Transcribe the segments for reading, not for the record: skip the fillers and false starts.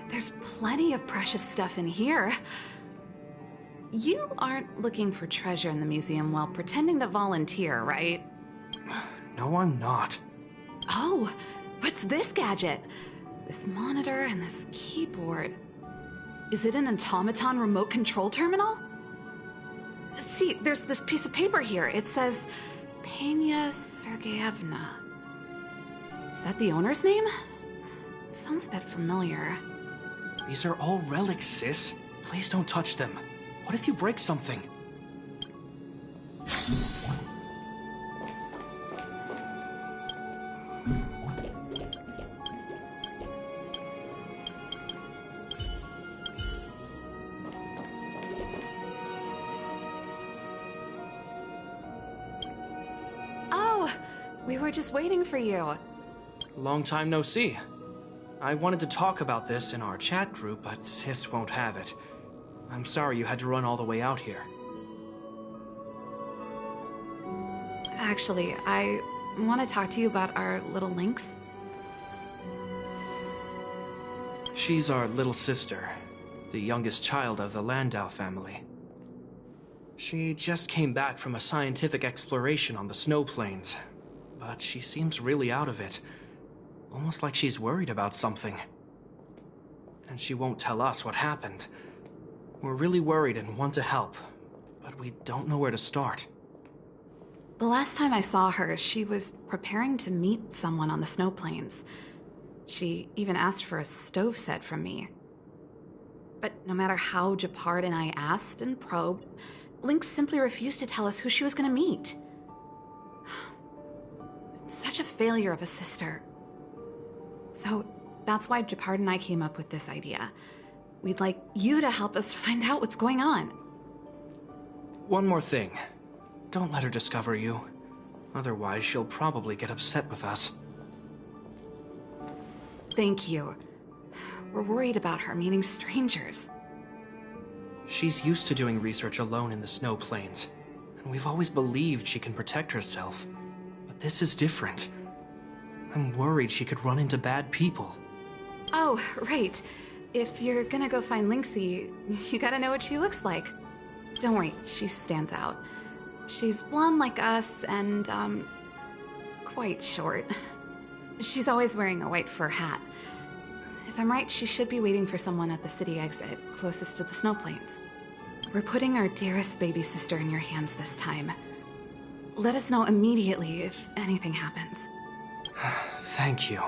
There's plenty of precious stuff in here. You aren't looking for treasure in the museum while pretending to volunteer, right? No, I'm not. Oh, what's this gadget? This monitor and this keyboard. Is it an automaton remote control terminal? See, there's this piece of paper here. It says, Pena Sergeyevna. Is that the owner's name? Sounds a bit familiar. These are all relics, sis. Please don't touch them. What if you break something? Oh, we were just waiting for you. Long time no see. I wanted to talk about this in our chat group, but sis won't have it. I'm sorry you had to run all the way out here. Actually, I want to talk to you about our little Lynx. She's our little sister, the youngest child of the Landau family. She just came back from a scientific exploration on the snow plains, but she seems really out of it. Almost like she's worried about something. And she won't tell us what happened. We're really worried and want to help, but we don't know where to start. The last time I saw her, she was preparing to meet someone on the snow plains. She even asked for a stove set from me. But no matter how Japard and I asked and probed, Lynx simply refused to tell us who she was going to meet. Such a failure of a sister. So that's why Japard and I came up with this idea. We'd like you to help us find out what's going on. One more thing. Don't let her discover you. Otherwise, she'll probably get upset with us. Thank you. We're worried about her meeting strangers. She's used to doing research alone in the snow plains, and we've always believed she can protect herself. But this is different. I'm worried she could run into bad people. Oh, right. If you're gonna go find Lynxie, you gotta know what she looks like. Don't worry, she stands out. She's blonde like us and, quite short. She's always wearing a white fur hat. If I'm right, she should be waiting for someone at the city exit, closest to the snow plains. We're putting our dearest baby sister in your hands this time. Let us know immediately if anything happens. Thank you.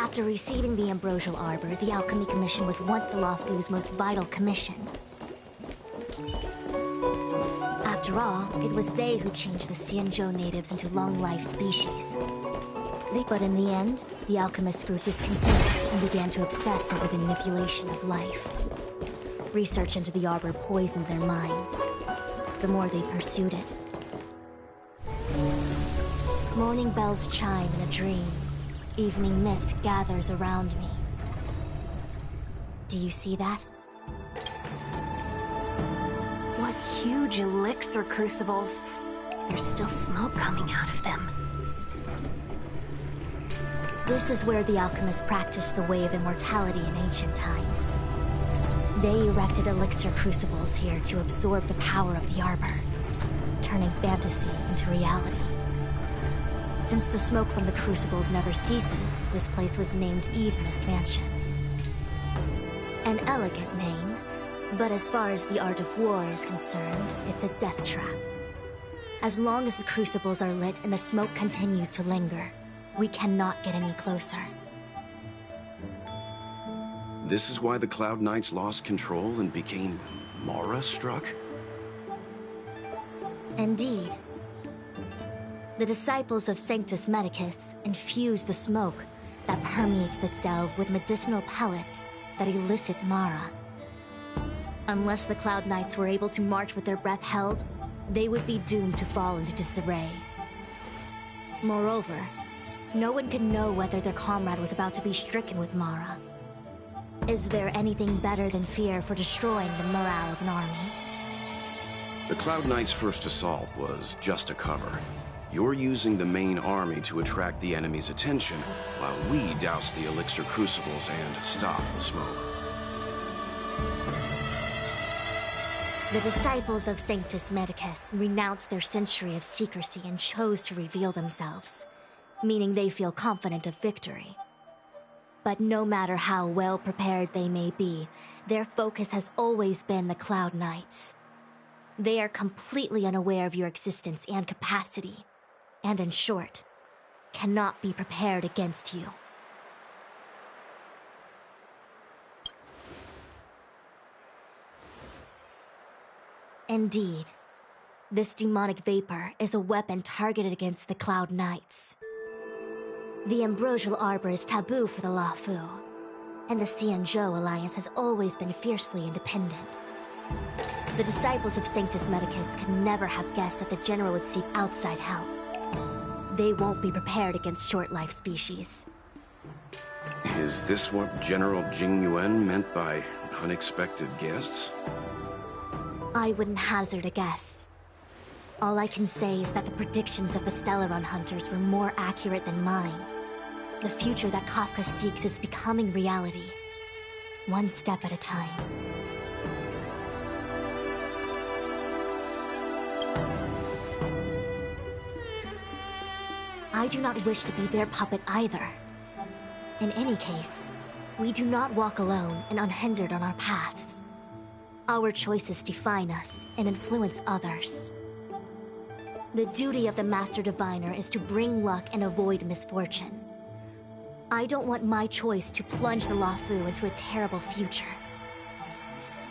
After receiving the Ambrosial Arbor, the Alchemy Commission was once the Luofu's most vital commission. After all, it was they who changed the Xianzhou natives into long-life species. But in the end, the alchemists grew discontented and began to obsess over the manipulation of life. Research into the Arbor poisoned their minds. The more they pursued it. Morning bells chime in a dream. Evening mist gathers around me. Do you see that? What huge elixir crucibles. There's still smoke coming out of them. This is where the alchemists practiced the way of immortality in ancient times. They erected elixir crucibles here to absorb the power of the Arbor, turning fantasy into reality. Since the smoke from the crucibles never ceases, this place was named Eve Mist Mansion. An elegant name, but as far as the art of war is concerned, it's a death trap. As long as the crucibles are lit and the smoke continues to linger, we cannot get any closer. This is why the Cloud Knights lost control and became Mara-struck? Indeed. The disciples of Sanctus Medicus infuse the smoke that permeates this delve with medicinal pellets that elicit Mara. Unless the Cloud Knights were able to march with their breath held, they would be doomed to fall into disarray. Moreover, no one could know whether their comrade was about to be stricken with Mara. Is there anything better than fear for destroying the morale of an army? The Cloud Knights' first assault was just a cover. You're using the main army to attract the enemy's attention, while we douse the elixir crucibles and stop the smoke. The disciples of Sanctus Medicus renounced their century of secrecy and chose to reveal themselves, meaning they feel confident of victory. But no matter how well prepared they may be, their focus has always been the Cloud Knights. They are completely unaware of your existence and capacity, and in short, cannot be prepared against you. Indeed, this demonic vapor is a weapon targeted against the Cloud Knights. The Ambrosial Arbor is taboo for the Luofu, and the Xianzhou Alliance has always been fiercely independent. The disciples of Sanctus Medicus could never have guessed that the General would seek outside help. They won't be prepared against short-life species. Is this what General Jing Yuan meant by unexpected guests? I wouldn't hazard a guess. All I can say is that the predictions of the Stellaron hunters were more accurate than mine. The future that Kafka seeks is becoming reality, one step at a time. I do not wish to be their puppet either. In any case, we do not walk alone and unhindered on our paths. Our choices define us and influence others. The duty of the Master Diviner is to bring luck and avoid misfortune. I don't want my choice to plunge the Luofu into a terrible future.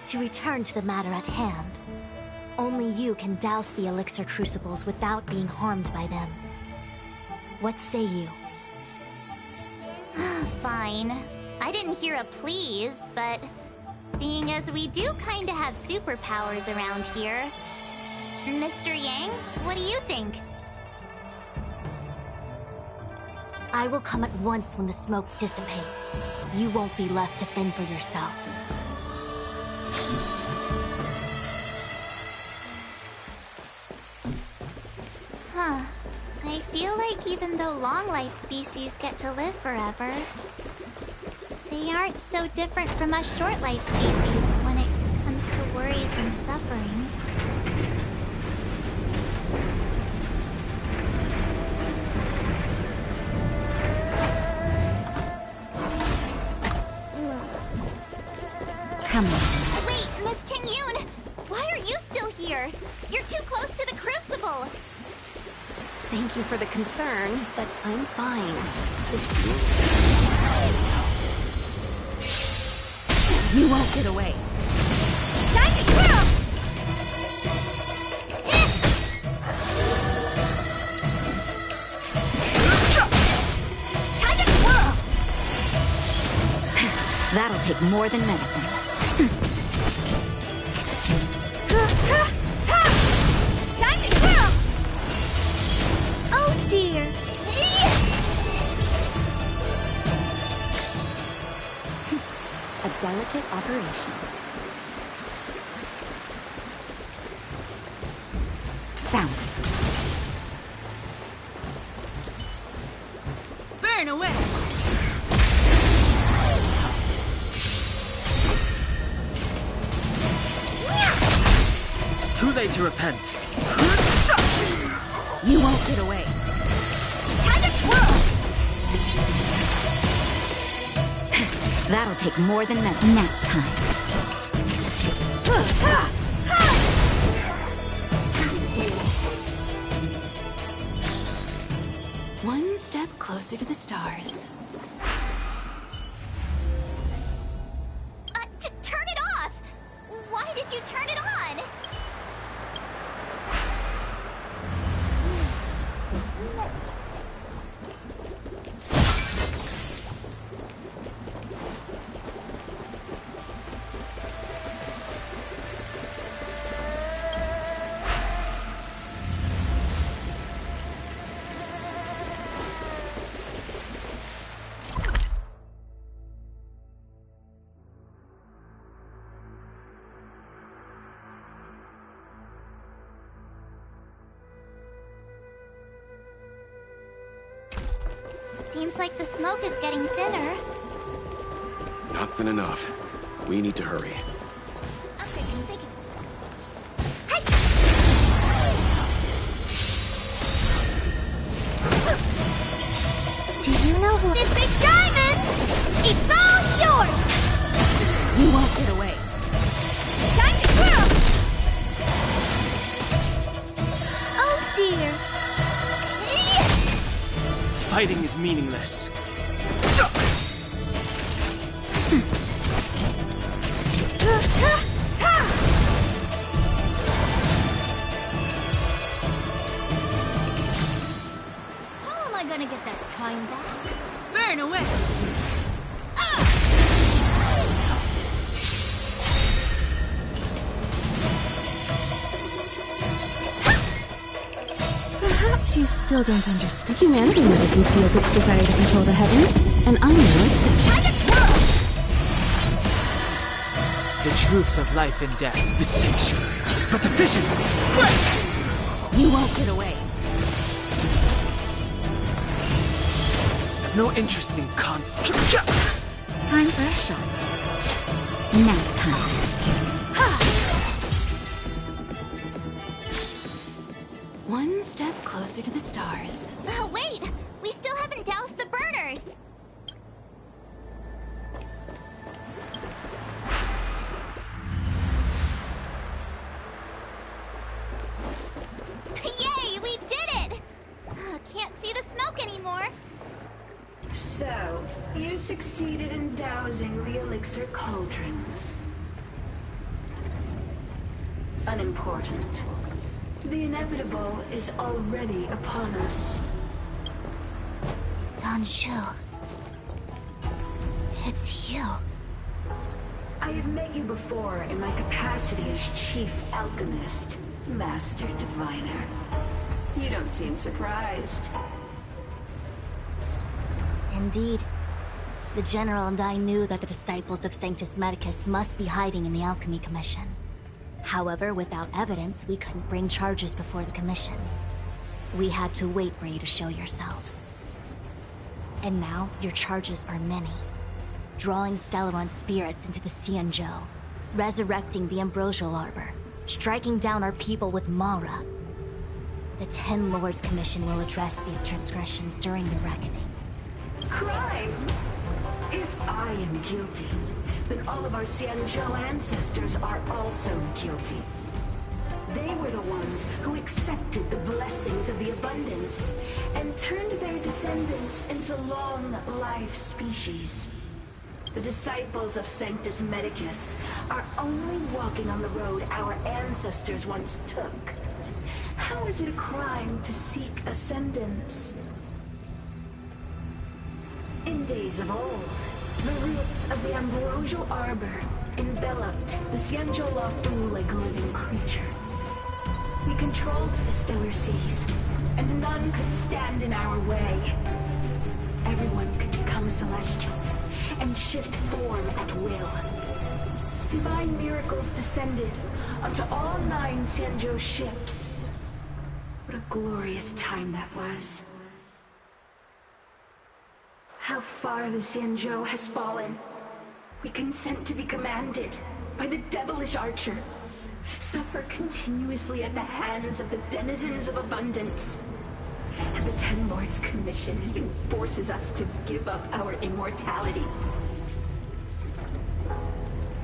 To return to the matter at hand, only you can douse the elixir crucibles without being harmed by them. What say you? Fine. I didn't hear a please, but seeing as we do kinda have superpowers around here, Mr. Yang, what do you think? I will come at once when the smoke dissipates. You won't be left to fend for yourselves. Huh. I feel like even though long-life species get to live forever, they aren't so different from us short-life species when it comes to worries and suffering. Come on. Wait, Miss Tingyun! Why are you still here? You're too close to the crucible! Thank you for the concern, but I'm fine. You won't get away. Time to twirl! Time to twirl! That'll take more than medicine. Time to twirl! Oh dear. A delicate operation. Found it. Burn away! Too late to repent. You won't get away. Time to twirl! That'll take more than medicine. Nap time. One step closer to the stars. Turn it off! Why did you turn it on? Seems like the smoke is getting thinner. Not thin enough. We need to hurry. I'm thinking. Hey! Do you know who? This big diamond! It's all yours! You won't get away. Time to twirl! Oh dear. Fighting is meaningless. How am I gonna get that time back? Burn away! Perhaps you still don't understand. Humanity never conceals its desire to control the heavens, and I'm no exception. Time to twirl! The truth of life and death, the sanctuary, is but a vision. You won't get away. I've no interest in conflict. Time for a shot. Nap time. One step closer to the stars. Wait! We still haven't doused the burners! Yay! We did it! Can't see the smoke anymore. So, you succeeded in dousing the elixir cauldrons. Unimportant. The inevitable is already upon us. Danshu. It's you. I have met you before in my capacity as Chief Alchemist, Master Diviner. You don't seem surprised. Indeed. The General and I knew that the disciples of Sanctus Medicus must be hiding in the Alchemy Commission. However, without evidence, we couldn't bring charges before the commissions. We had to wait for you to show yourselves. And now, your charges are many. Drawing Stellaron spirits into the Xianzhou, resurrecting the Ambrosial Arbor, striking down our people with Mara. The Ten Lords Commission will address these transgressions during your reckoning. Crimes? If I am guilty, then all of our Xianzhou ancestors are also guilty. They were the ones who accepted the blessings of the abundance and turned their descendants into long-life species. The disciples of Sanctus Medicus are only walking on the road our ancestors once took. How is it a crime to seek ascendance? In days of old, the roots of the ambrosial arbor enveloped the Xianzhou Lafu like a living creature. We controlled the stellar seas, and none could stand in our way. Everyone could become celestial and shift form at will. Divine miracles descended onto all 9 Xianzhou ships. What a glorious time that was. How far the Xianzhou has fallen. We consent to be commanded by the devilish archer. Suffer continuously at the hands of the denizens of abundance. And the Ten Lords' Commission even forces us to give up our immortality.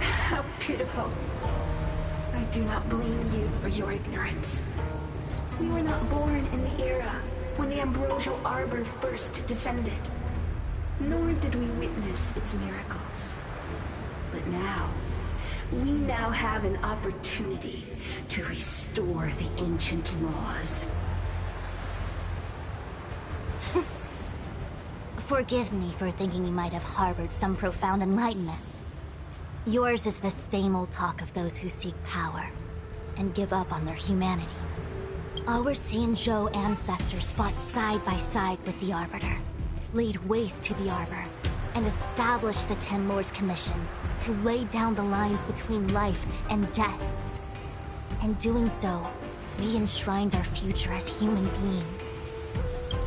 How pitiful. I do not blame you for your ignorance. We were not born in the era when the ambrosial arbor first descended, nor did we witness its miracles. But we now have an opportunity to restore the ancient laws. Forgive me for thinking you might have harbored some profound enlightenment. Yours is the same old talk of those who seek power and give up on their humanity. Our Xianzhou ancestors fought side by side with the Arbiter, laid waste to the Arbor, and established the Ten Lords' Commission to lay down the lines between life and death. In doing so, we enshrined our future as human beings.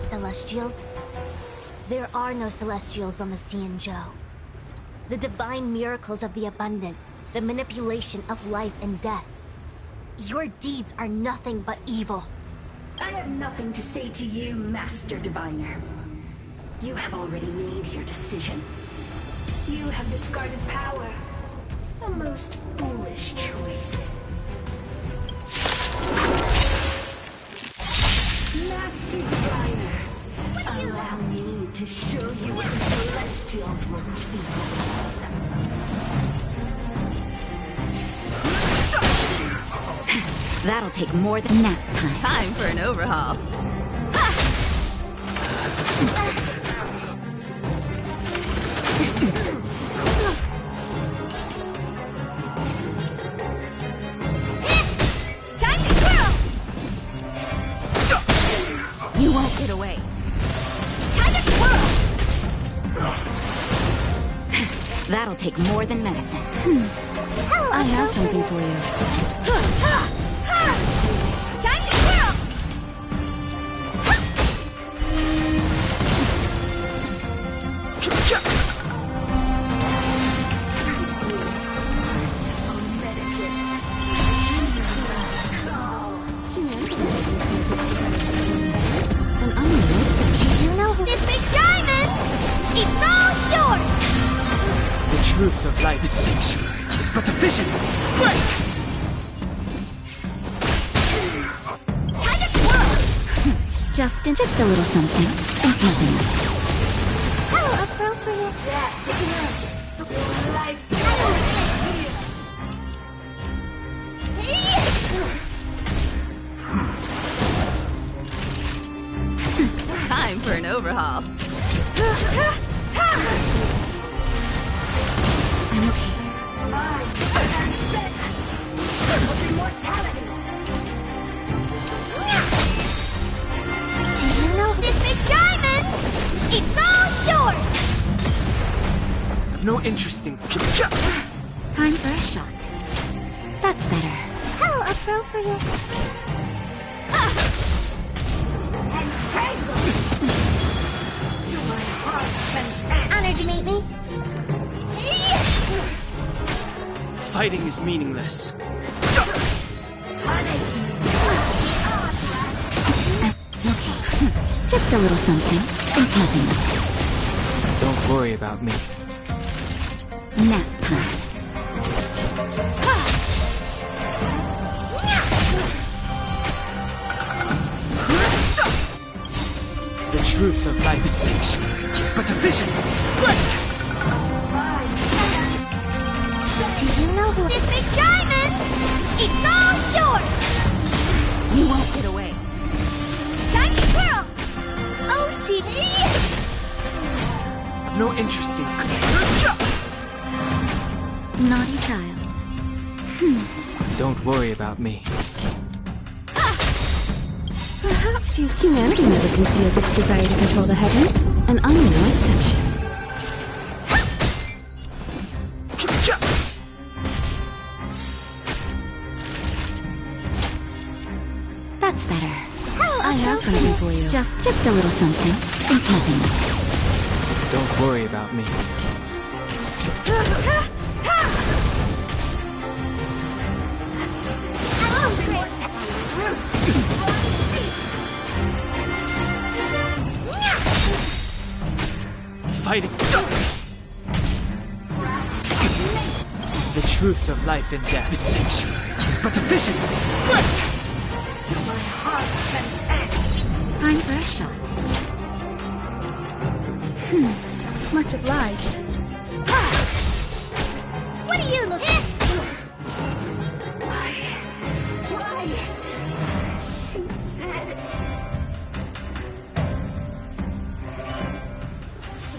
Celestials? There are no Celestials on the Xianzhou. The divine miracles of the abundance, the manipulation of life and death. Your deeds are nothing but evil. I have nothing to say to you, Master Diviner. You have already made your decision. You have discarded power. A most foolish choice. Master Diviner, allow me to show you what the Celestials were capable of. That'll take more than nap time. Time for an overhaul. Time to twirl! You won't get away. Time to twirl! That'll take more than medicine. I have something for you. Time to twirl! And I'm no exception. You know this big diamond! It's all yours! The truth of life, the sanctuary, is but a vision. Break! Time to twirl! Just a little something. And nothing else. How appropriate! Time for an overhaul. I'm okay. You know this big diamond? It's all yours! No interest in... Time for a shot. That's better. How appropriate! Honored to meet me. Fighting is meaningless. Okay. Just a little something. And nothing else. Don't worry about me. Nap time. The truth of life, the sanctuary, is but a vision. Break! know who? This big diamond! It's all yours! You won't get away. Time to twirl! Oh, did you? I've no interest in... Naughty child. Don't worry about me. Perhaps humanity never conceals its desire to control the heavens, and I'm no exception. That's better. I have something for you. Just a little something. Think nothing of it. Don't worry about me. Fighting. The truth of life and death. The sanctuary is but a vision. Break! My heart content. Time for a shot. Much obliged. What are you looking at? Why? She said...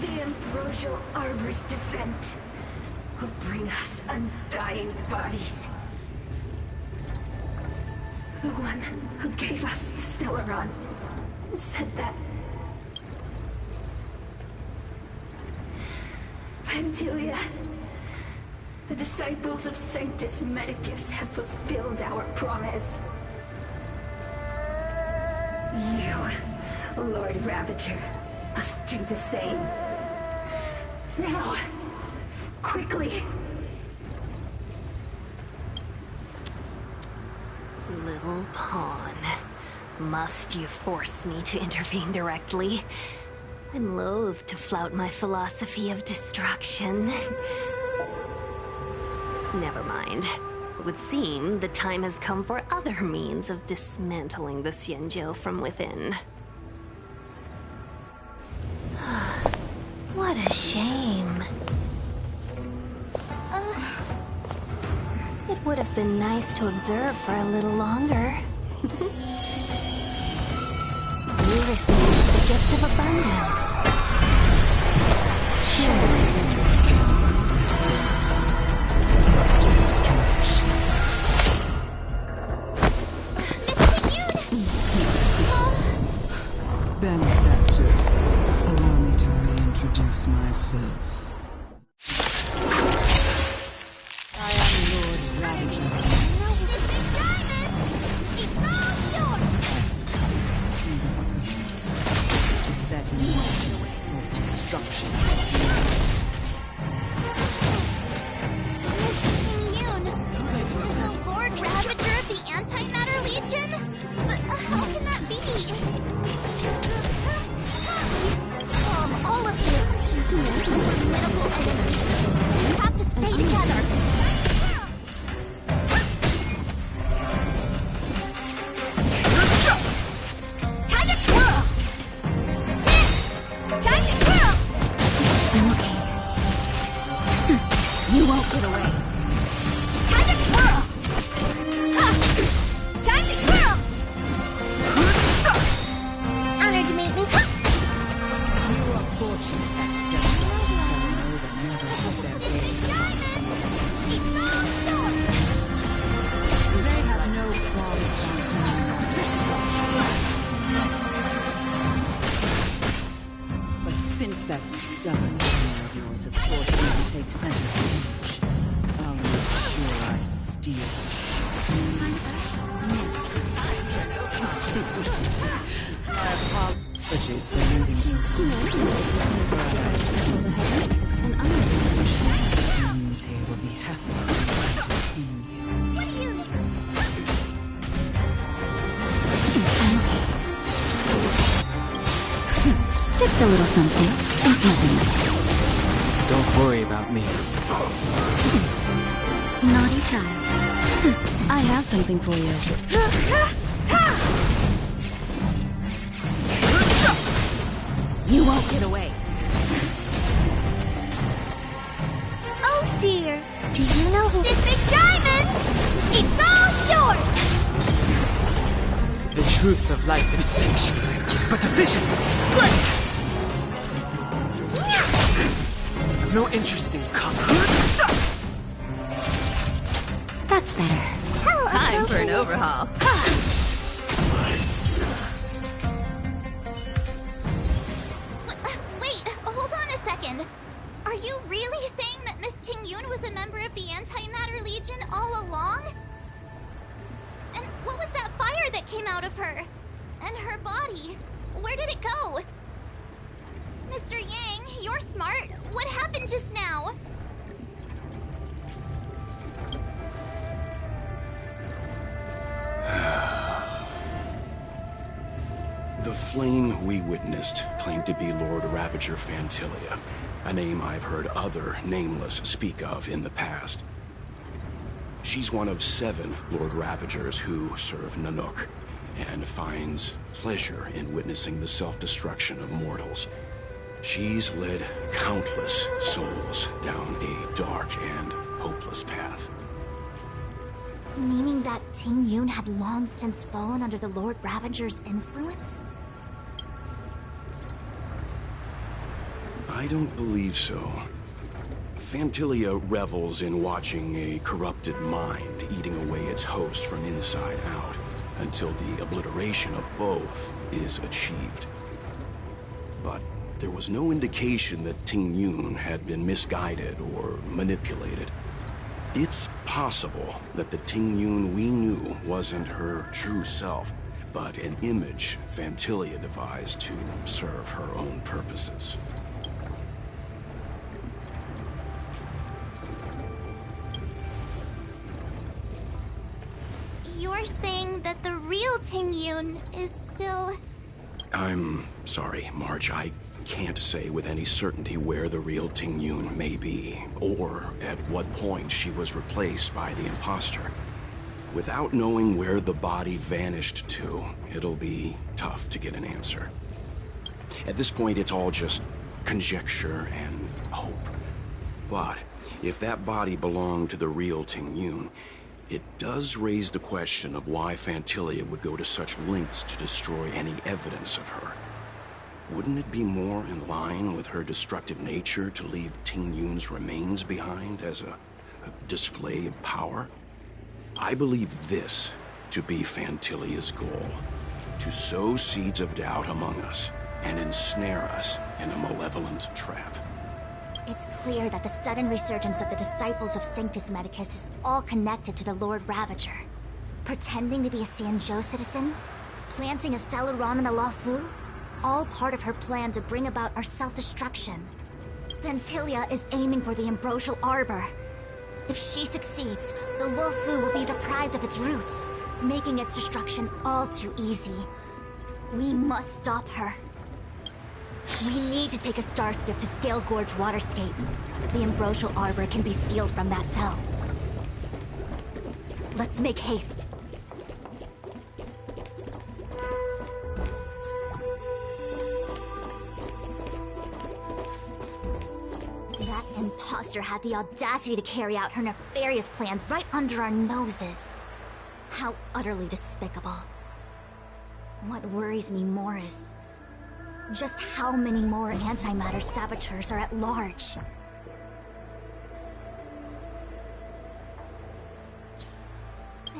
The ambrosial arbor's descent will bring us undying bodies. The one who gave us the Stellaron said that Pantilia, the disciples of Sanctus Medicus have fulfilled our promise. You, Lord Ravager, must do the same. Now, quickly. Little pawn. Must you force me to intervene directly? I'm loath to flout my philosophy of destruction. Never mind. It would seem the time has come for other means of dismantling the Xianzhou from within. What a shame. It would have been nice to observe for a little longer. You received the gift of abundance. Benefactors, allow me to reintroduce myself. I am Lord Ravager. See the weapons. Set in motion the self-destruction. Immune? The Lord Ravager of the Antimatter Legion? But how can that be? All of you. Formidable enemies. You have to stay together. Time to twirl! Time to twirl! I'm okay. You won't get away. Time to twirl! Time to twirl! Honored to meet me. You are fortunate that seven Nova never put their gaze upon us. They have no qualms about dying on destruction. But since that stubborn tongue of yours has forced me to take center stage, I'll make sure I steal. My apologies for leaving so soon. Humans here will be happy to entertain you. Just a little something. Think nothing of it. Don't worry about me. Naughty child. I have something for you. You won't get away. Oh dear. Do you know Pacific Diamond! It's all yours! The truth of life in the sanctuary is but a vision. Break! I've no interest in conquering. That's better. Time for an overhaul. Wait, hold on a second. Are you really saying that Miss Ting-Yun was a member of the Antimatter Legion all along? And what was that fire that came out of her? And her body? Where did it go? Mr. Yang, you're smart. What happened just now? The flame we witnessed claimed to be Lord Ravager Fantilia, a name I've heard other Nameless speak of in the past. She's one of 7 Lord Ravagers who serve Nanook, and finds pleasure in witnessing the self-destruction of mortals. She's led countless souls down a dark and hopeless path. Meaning that Ting-Yun had long since fallen under the Lord Ravager's influence? I don't believe so. Fantilia revels in watching a corrupted mind eating away its host from inside out, until the obliteration of both is achieved. But there was no indication that Ting-Yun had been misguided or manipulated. It's possible that the Ting-Yun we knew wasn't her true self, but an image Fantilia devised to serve her own purposes. You're saying that the real Ting-Yun is still... I'm sorry, March. I can't say with any certainty where the real Ting-Yun may be, or at what point she was replaced by the imposter. Without knowing where the body vanished to, it'll be tough to get an answer. At this point, it's all just conjecture and hope. But if that body belonged to the real Ting-Yun, it does raise the question of why Fantilia would go to such lengths to destroy any evidence of her. Wouldn't it be more in line with her destructive nature to leave Ting-Yun's remains behind as a display of power? I believe this to be Fantilia's goal: to sow seeds of doubt among us and ensnare us in a malevolent trap. It's clear that the sudden resurgence of the disciples of Sanctus Medicus is all connected to the Lord Ravager. Pretending to be a Xianzhou citizen? Planting a Stellaron in the Luofu? All part of her plan to bring about our self-destruction. Fantilia is aiming for the Ambrosial Arbor. If she succeeds, the Luofu will be deprived of its roots, making its destruction all too easy. We must stop her. We need to take a star skiff to Scale Gorge Waterscape. The Ambrosial Arbor can be sealed from that cell. Let's make haste. That imposter had the audacity to carry out her nefarious plans right under our noses. How utterly despicable. What worries me more is just how many more antimatter saboteurs are at large.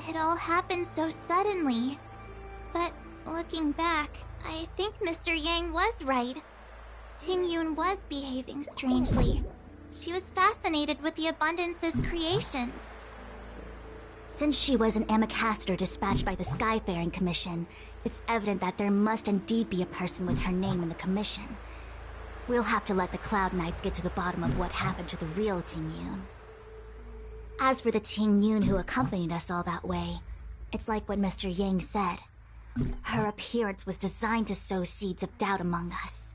It all happened so suddenly. But looking back, I think Mr. Yang was right. Ting-Yun was behaving strangely. She was fascinated with the Abundance's creations. Since she was an Amicastor dispatched by the Skyfaring Commission, it's evident that there must indeed be a person with her name in the commission. We'll have to let the Cloud Knights get to the bottom of what happened to the real Ting-Yun. As for the Ting-Yun who accompanied us all that way, it's like what Mr. Yang said. Her appearance was designed to sow seeds of doubt among us.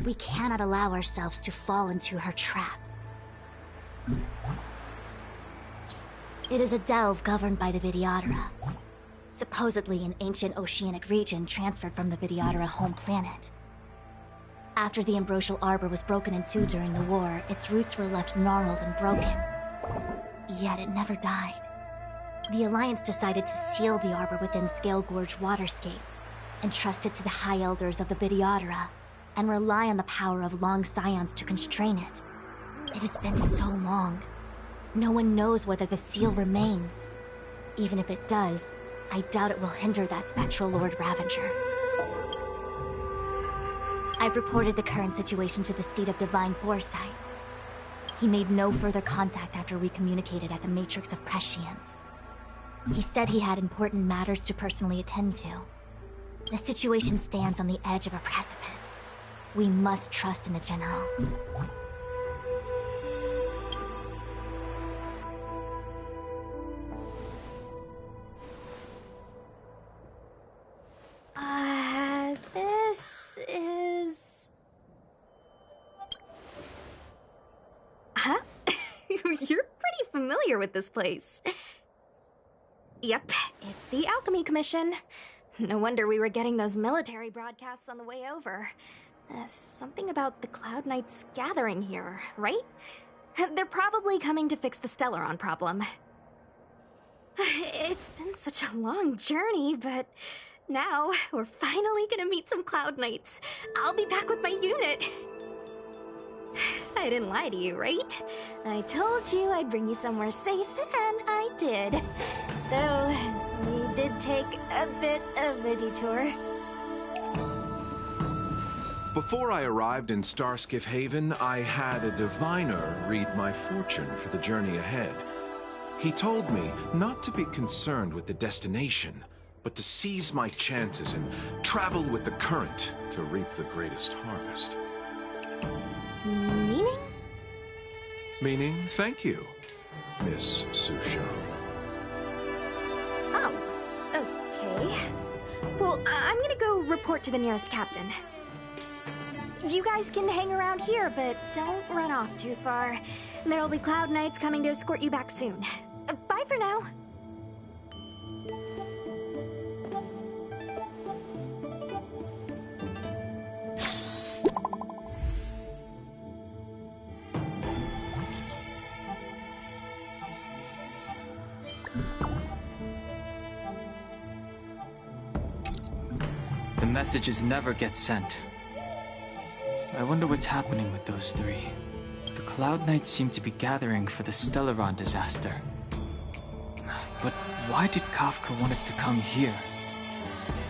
We cannot allow ourselves to fall into her trap. It is a delve governed by the Vidyadhara. Supposedly an ancient oceanic region transferred from the Vidyadhara home planet. After the Ambrosial Arbor was broken in two during the war, its roots were left gnarled and broken. yet it never died. The Alliance decided to seal the arbor within Scale Gorge Waterscape, entrust it to the High Elders of the Videodora, and rely on the power of long scions to constrain it. It has been so long. No one knows whether the seal remains. Even if it does, I doubt it will hinder that spectral Lord Ravager. I've reported the current situation to the Seat of Divine Foresight. He made no further contact after we communicated at the Matrix of Prescience. He said he had important matters to personally attend to. The situation stands on the edge of a precipice. We must trust in the General. This is... Huh? You're pretty familiar with this place. Yep, it's the Alchemy Commission. No wonder we were getting those military broadcasts on the way over. Something about the Cloud Knights gathering here, right? They're probably coming to fix the Stellaron problem. It's been such a long journey, but now we're finally gonna meet some Cloud Knights. I'll be back with my unit. I didn't lie to you, right? I told you I'd bring you somewhere safe, and I did. Though, we did take a bit of a detour. Before I arrived in Starskiff Haven, I had a diviner read my fortune for the journey ahead. He told me not to be concerned with the destination, but to seize my chances and travel with the current to reap the greatest harvest. Meaning? Meaning, thank you, Miss Susha. Oh, okay. Well, I'm gonna go report to the nearest captain. You guys can hang around here, but don't run off too far. There'll be Cloud Knights coming to escort you back soon. Bye for now. The messages never get sent. I wonder what's happening with those three. The Cloud Knights seem to be gathering for the Stellaron disaster. But why did Kafka want us to come here?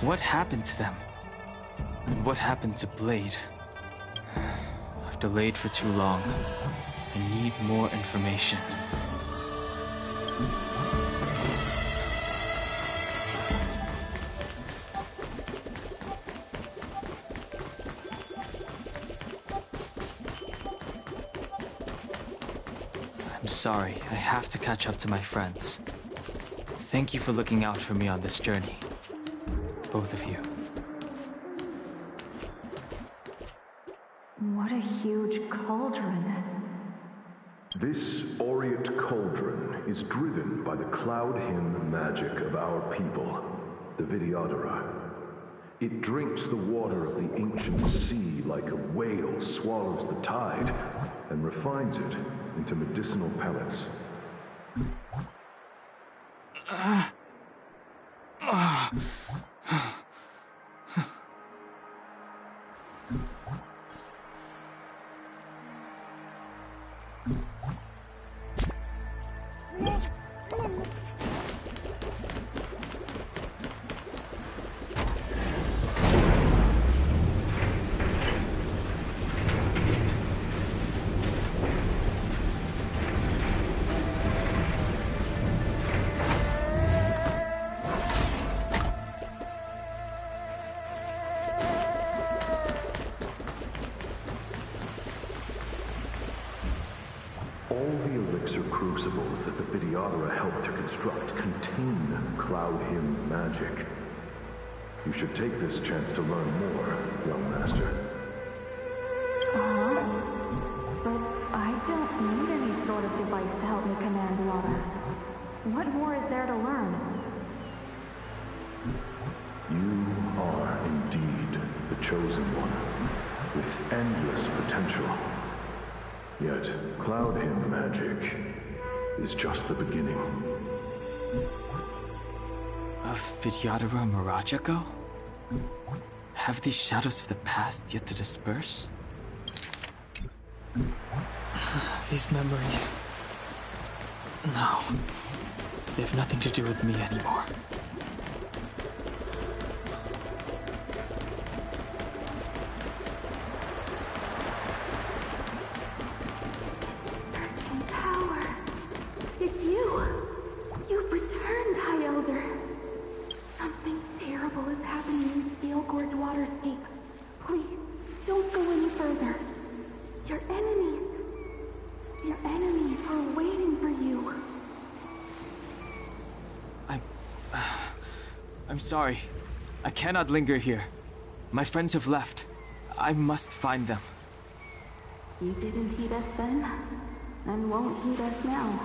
What happened to them? And what happened to Blade? I've delayed for too long. I need more information. I'm sorry, I have to catch up to my friends. Thank you for looking out for me on this journey. Both of you. What a huge cauldron. This aureate cauldron is driven by the cloud hymn magic of our people, the Videodora. It drinks the water of the ancient sea like a whale swallows the tide, and refines it into medicinal pellets. All the elixir crucibles that the Videodora helped to construct contain Cloud Hymn magic. You should take this chance to learn more, young master. But I don't need any sort of device to help me command water. What more is there to learn? You are indeed the chosen one, with endless potential. Yet, Cloud Hymn magic is just the beginning. Of Vidyadhara Mirajago? Have these shadows of the past yet to disperse? These memories... No. They have nothing to do with me anymore. Power. It's you. You've returned, High Elder. Something terrible is happening in Scale Gorge Waterscape. Please, don't go any further. Your enemies are waiting for you. I'm sorry. I cannot linger here. My friends have left. I must find them. You didn't heed us then, and won't heed us now.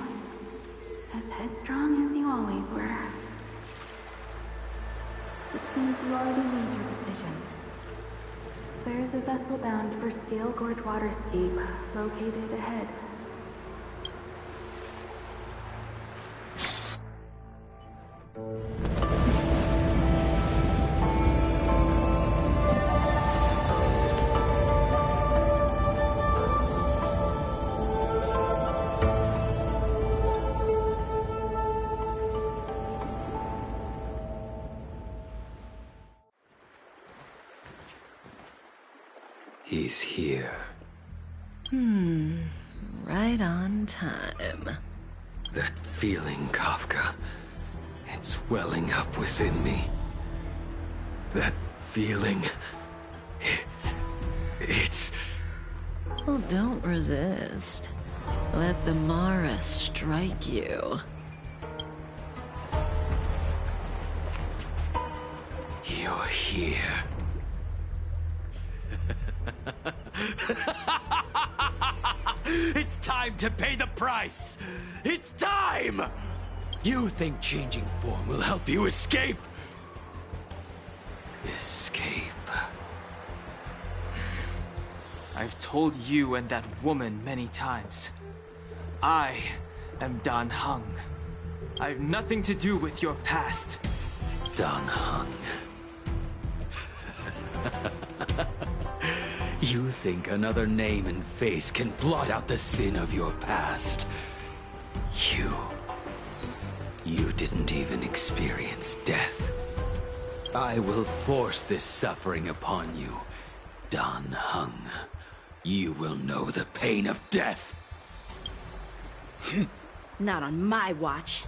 As headstrong as you always were. It seems you already made your decision. There is a vessel bound for Scale Gorge Waterscape, located ahead. He's here. Right on time. That feeling, Kafka. It's welling up within me. That feeling... It's... Well, don't resist. Let the Mara strike you. You're here. It's time to pay the price! It's time! You think changing form will help you escape? Escape? I've told you and that woman many times. I am Dan Heng. I have nothing to do with your past. Dan Heng. You think another name and face can blot out the sin of your past? You didn't even experience death. I will force this suffering upon you, Dan Heng. You will know the pain of death. Not on my watch.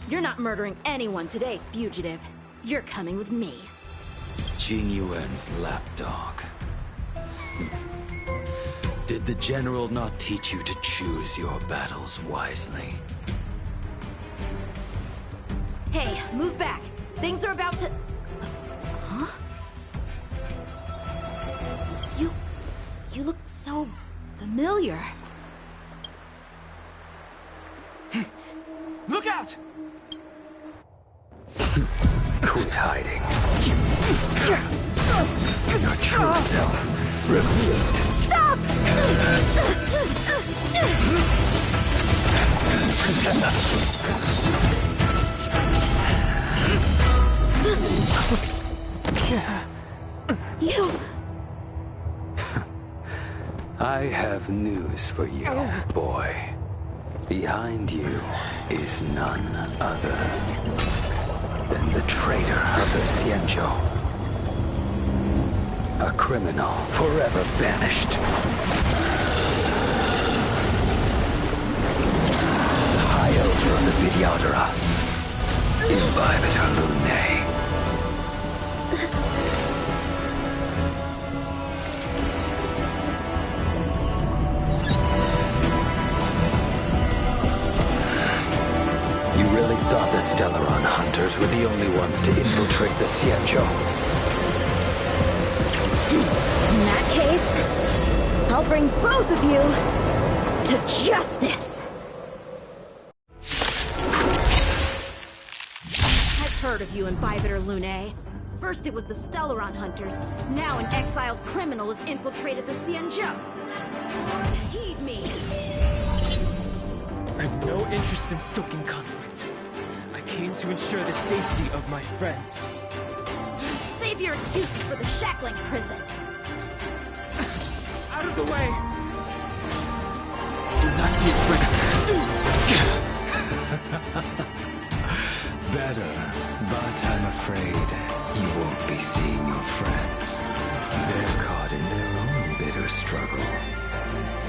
You're not murdering anyone today, fugitive. You're coming with me. Jing Yuan's lapdog. Did the general not teach you to choose your battles wisely? Hey, move back. Things are about to... Huh? You look so familiar. Look out! Quit hiding. Your true self revealed. Stop! You... I have news for you, boy. Behind you is none other than the traitor of the Xianzhou. A criminal forever banished. The High Elder of the Vidyadhara. Imbibitor Lunae. You really thought the Stellaron hunters were the only ones to infiltrate the Xianzhou? In that case, I'll bring both of you to justice. I've heard of you, Imbibitor Lunae. First it was the Stellaron hunters, now an exiled criminal has infiltrated the Xianzhou. So heed me. I have no interest in stoking conflict. I came to ensure the safety of my friends. Save your excuses for the shackling prison. Out of the way! Do not be afraid. Better, but I'm afraid you won't be seeing your friends. They're caught in their own bitter struggle.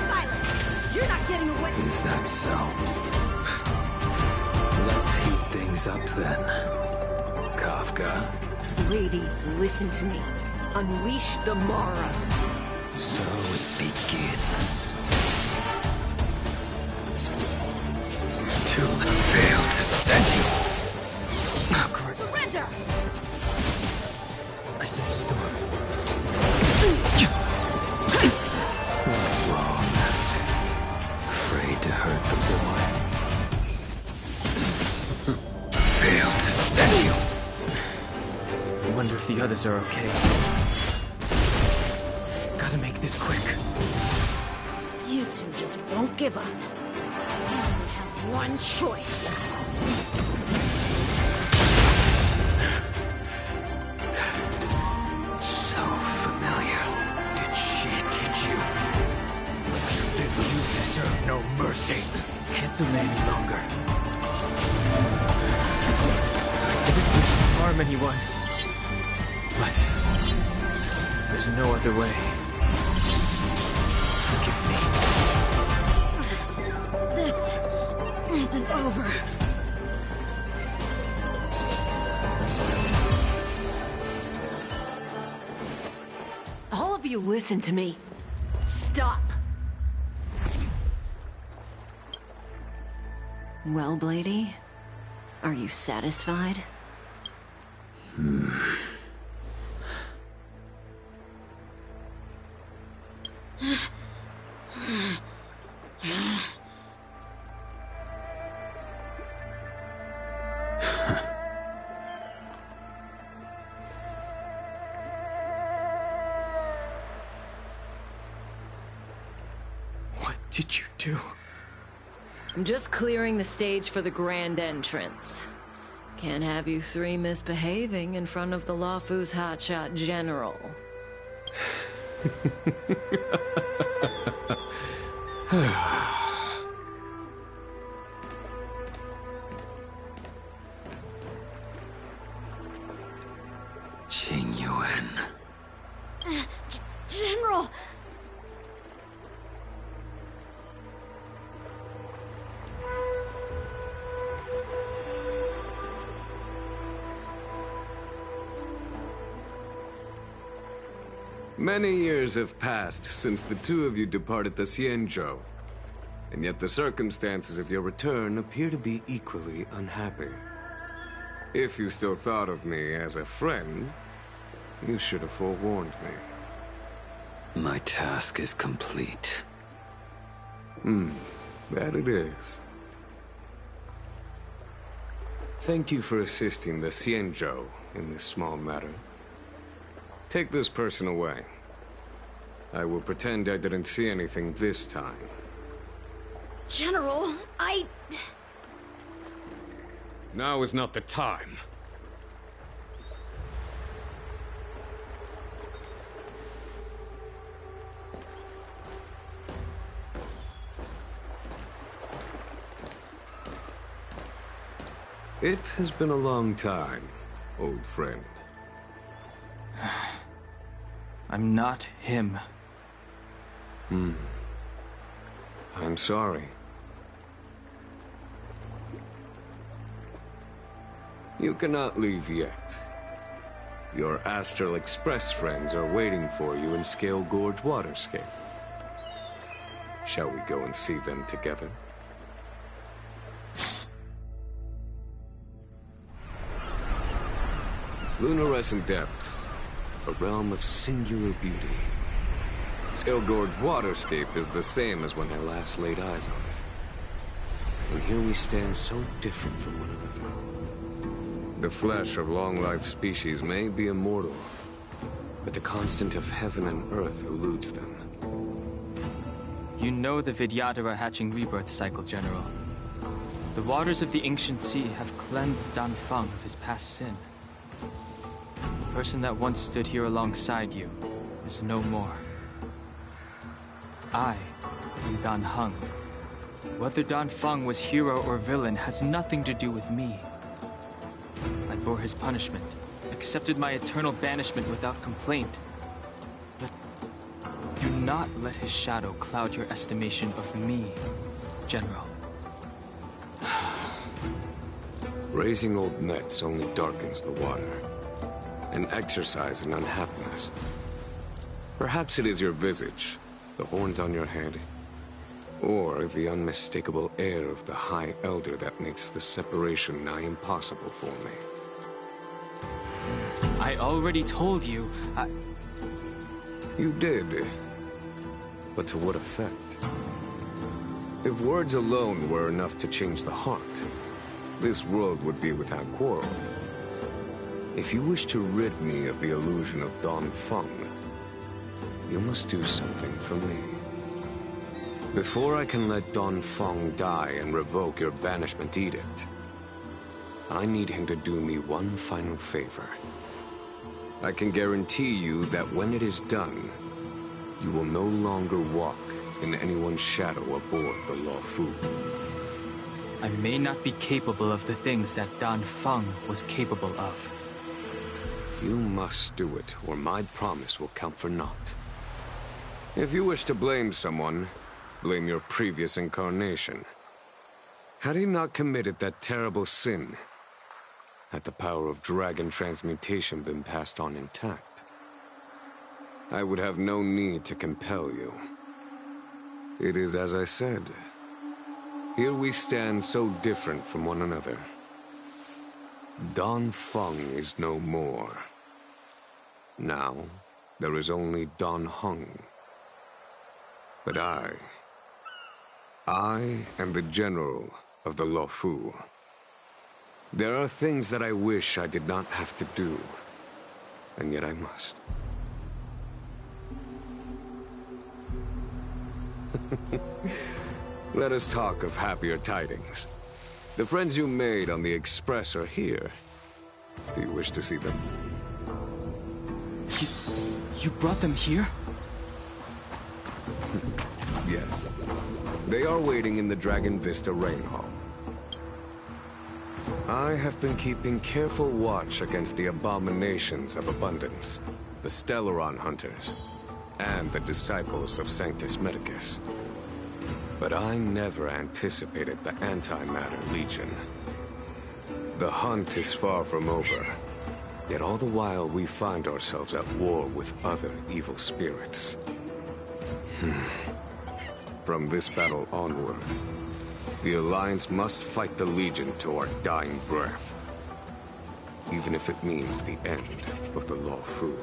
Silence! You're not getting away. Is that so? Let's heat things up then. Kafka? Lady, listen to me. Unleash the Mara. So it begins. To fail to send you. Surrender! I sense a storm. What's wrong? Afraid to hurt the boy? Fail to send you. I wonder if the others are okay. Gotta make this quick. You two just won't give up. You only have one choice. So familiar. Did she teach you? Then you deserve no mercy. Can't delay any longer. I didn't wish to harm anyone. But there's no other way. Forgive me. This isn't over. All of you listen to me. Stop. Well, Blady, are you satisfied? What did you do? I'm just clearing the stage for the grand entrance. Can't have you three misbehaving in front of the Luofu's hotshot general. Qing Yuan. General! Many years have passed since the two of you departed the Xianzhou, and yet the circumstances of your return appear to be equally unhappy. If you still thought of me as a friend, you should have forewarned me. My task is complete. That it is. Thank you for assisting the Xianzhou in this small matter. Take this person away. I will pretend I didn't see anything this time. General, Now is not the time. It has been a long time, old friend. I'm not him. I'm sorry. You cannot leave yet. Your Astral Express friends are waiting for you in Scale Gorge Waterscape. Shall we go and see them together? Lunarescent Depths, a realm of singular beauty. Scale Gorge Waterscape is the same as when I last laid eyes on it. And here we stand so different from one another. The flesh of long-life species may be immortal, but the constant of heaven and earth eludes them. You know the Vidyadhara hatching rebirth cycle, General. The waters of the ancient sea have cleansed Danfeng of his past sin. The person that once stood here alongside you is no more. I am Danheng. Whether Danfeng was hero or villain has nothing to do with me. I bore his punishment, accepted my eternal banishment without complaint. But do not let his shadow cloud your estimation of me, General. Raising old nets only darkens the water, an exercise in unhappiness. Perhaps it is your visage, the horns on your head, or the unmistakable air of the High Elder that makes the separation nigh impossible for me. I already told you, You did. But to what effect? If words alone were enough to change the heart, this world would be without quarrel. If you wish to rid me of the illusion of Danfeng, you must do something for me. Before I can let Danfeng die and revoke your banishment edict, I need him to do me one final favor. I can guarantee you that when it is done, you will no longer walk in anyone's shadow aboard the Luofu. I may not be capable of the things that Danfeng was capable of. You must do it, or my promise will count for naught. If you wish to blame someone, blame your previous incarnation. Had he not committed that terrible sin, had the power of dragon transmutation been passed on intact, I would have no need to compel you. It is as I said. Here we stand so different from one another. Danfeng is no more. Now, there is only Danheng. But I am the general of the Luofu. There are things that I wish I did not have to do, and yet I must. Let us talk of happier tidings. The friends you made on the Express are here. Do you wish to see them? You brought them here? Yes. They are waiting in the Dragon Vista Rain Hall. I have been keeping careful watch against the abominations of abundance, the Stellaron Hunters, and the disciples of Sanctus Medicus. But I never anticipated the Antimatter Legion. The hunt is far from over, yet all the while we find ourselves at war with other evil spirits. From this battle onward, the Alliance must fight the Legion to our dying breath, even if it means the end of the Luofu.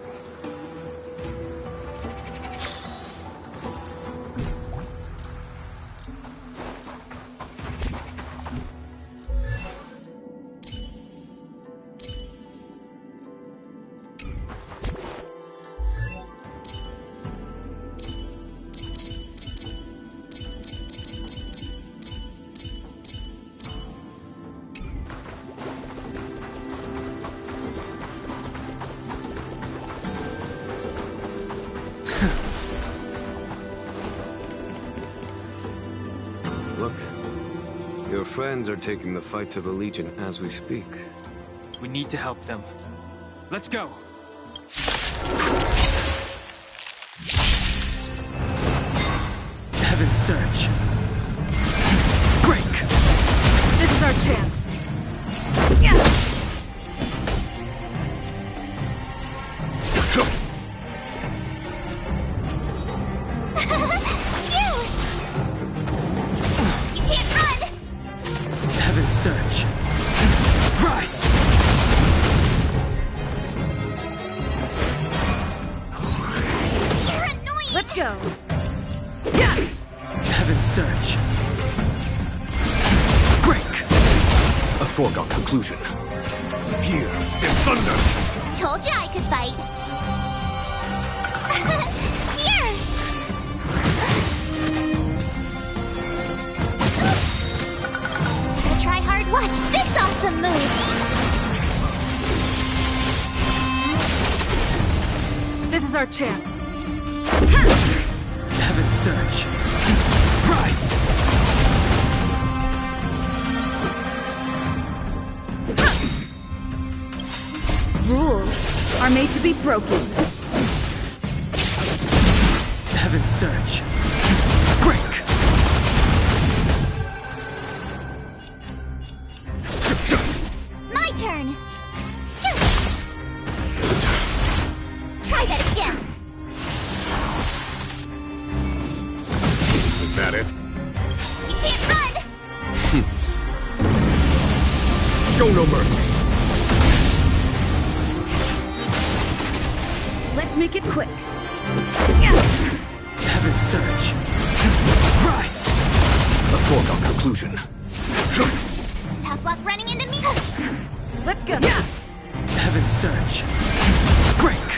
Look, your friends are taking the fight to the Legion as we speak. We need to help them. Let's go! Heaven's Surge. Break! This is our chance. Surge. Rise! You're annoying! Let's go! Heaven's Surge. Break! A foregone conclusion. Here is thunder! Told you I could fight. Here! Try hard, watch this awesome move! This is our chance. Heaven's Surge. Rise! Rules are made to be broken. Heaven's Surge. Break! My turn! Try that again! Is that it? You can't run! Show no mercy! Let's make it quick. Heaven's Surge. Rise! A foregone conclusion. Tough luck running into me! Let's go. Heaven's Surge. Break!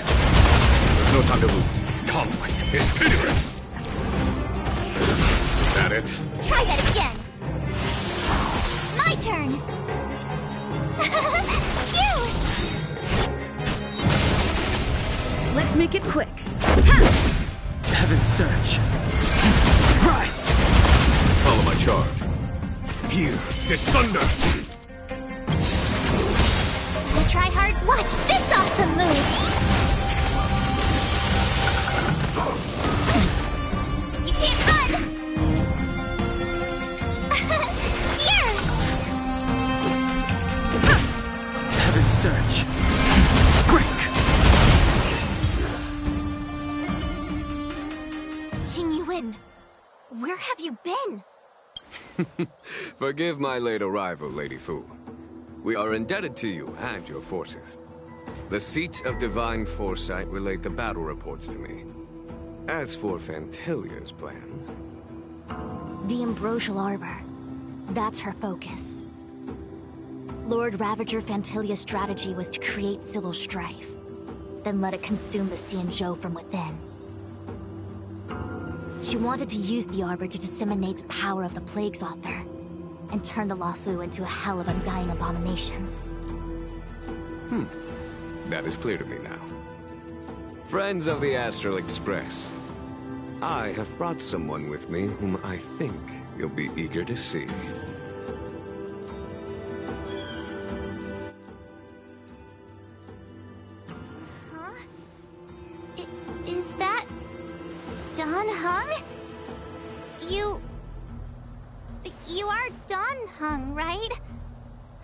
There's no time to lose. Conflict is pitiless! Is that it? Try that again! My turn! You! Let's make it quick. Heaven's Surge. Rise! Follow my charge. Here is thunder! Try hard, watch this awesome move! You can't run! Here! Heaven's Surge. Break! Jingyuin, where have you been? Forgive my late arrival, Lady Fu. We are indebted to you and your forces. The Seat of Divine Foresight relayed the battle reports to me. As for Fantilia's plan... The Ambrosial Arbor. That's her focus. Lord Ravager Fantilia's strategy was to create civil strife, then let it consume the Xianzhou from within. She wanted to use the Arbor to disseminate the power of the Plague's author, and turn the Luofu into a hell of undying abominations. That is clear to me now. Friends of the Astral Express, I have brought someone with me whom I think you'll be eager to see. Huh? Is that... Don Hung? You are Don Hung, right?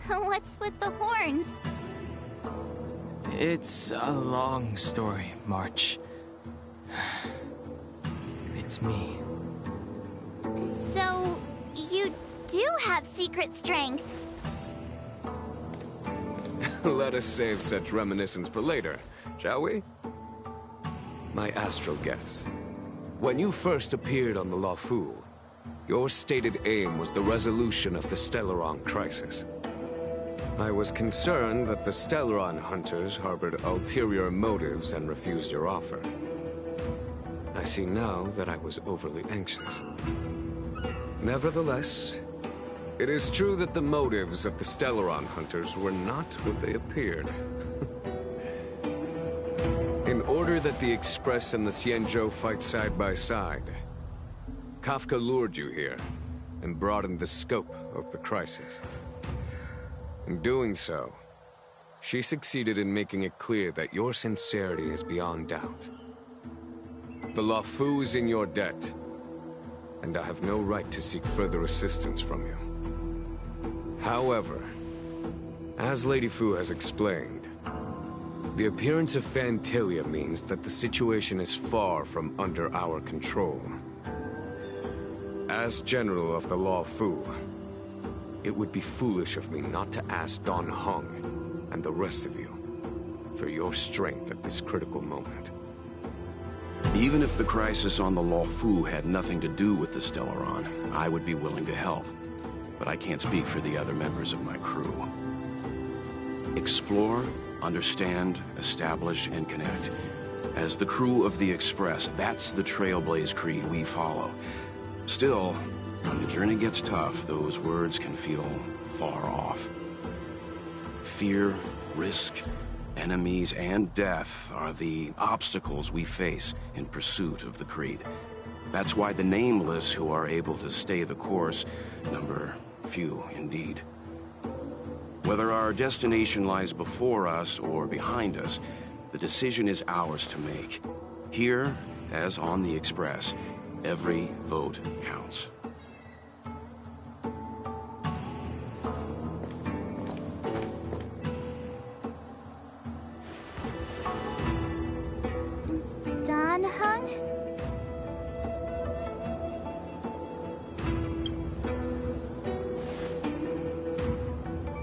What's with the horns? It's a long story, March. It's me. So, you do have secret strength. Let us save such reminiscence for later, shall we? My astral guests, when you first appeared on the Luofu, your stated aim was the resolution of the Stellaron crisis. I was concerned that the Stellaron hunters harbored ulterior motives and refused your offer. I see now that I was overly anxious. Nevertheless, it is true that the motives of the Stellaron hunters were not what they appeared. In order that the Express and the Xianzhou fight side by side, Kafka lured you here and broadened the scope of the crisis. In doing so, she succeeded in making it clear that your sincerity is beyond doubt. The Luofu is in your debt, and I have no right to seek further assistance from you. However, as Lady Fu has explained, the appearance of Fantilia means that the situation is far from under our control. As General of the Luofu, it would be foolish of me not to ask Don Hung and the rest of you for your strength at this critical moment. Even if the crisis on the Luofu had nothing to do with the Stellaron, I would be willing to help. But I can't speak for the other members of my crew. Explore, understand, establish, and connect. As the crew of the Express, that's the Trailblaze creed we follow. Still, when the journey gets tough, those words can feel far off. Fear, risk, enemies, and death are the obstacles we face in pursuit of the creed. That's why the nameless who are able to stay the course number few indeed. Whether our destination lies before us or behind us, the decision is ours to make. Here, as on the Express, every vote counts. Don Hung?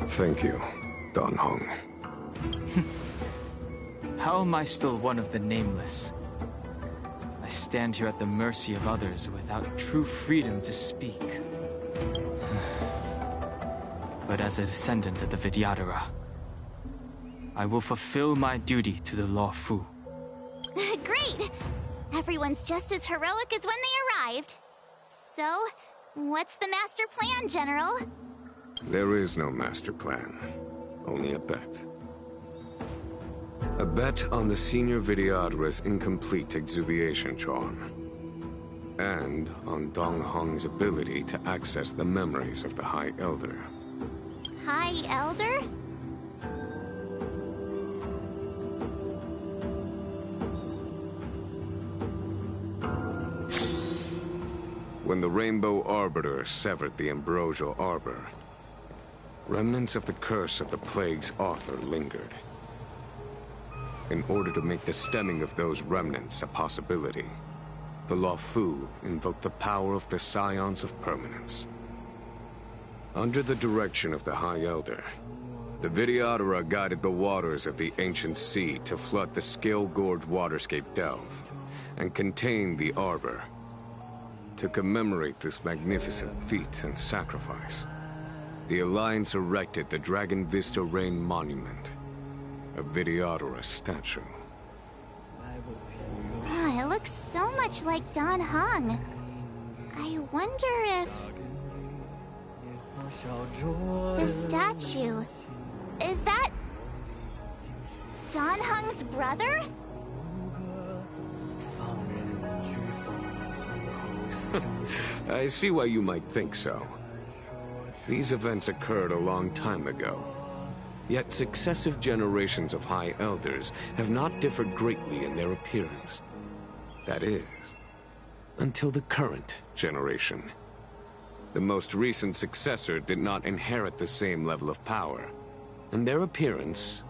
Thank you, Don Hung. How am I still one of the nameless? I stand here at the mercy of others without true freedom to speak. But as a descendant of the Vidyadhara, I will fulfill my duty to the Law Fu. Great! Everyone's just as heroic as when they arrived. So, what's the master plan, General? There is no master plan, only a bet. A bet on the Senior Vidyadhara's incomplete exuviation charm. And on Dong Hong's ability to access the memories of the High Elder. High Elder? When the Rainbow Arbiter severed the Ambrosial Arbor, remnants of the curse of the Plague's author lingered. In order to make the stemming of those remnants a possibility, the Law Fu invoked the power of the Scions of Permanence. Under the direction of the High Elder, the Vidyadhara guided the waters of the ancient sea to flood the Scale Gorge waterscape delve and contain the Arbor. To commemorate this magnificent feat and sacrifice, the Alliance erected the Dragon Vista Rain Monument, a Vidyadhara statue. It looks so much like Don Hung. I wonder if... the statue... is that... Don Hung's brother? I see why you might think so. These events occurred a long time ago. Yet successive generations of High Elders have not differed greatly in their appearance. That is, until the current generation. The most recent successor did not inherit the same level of power, and their appearance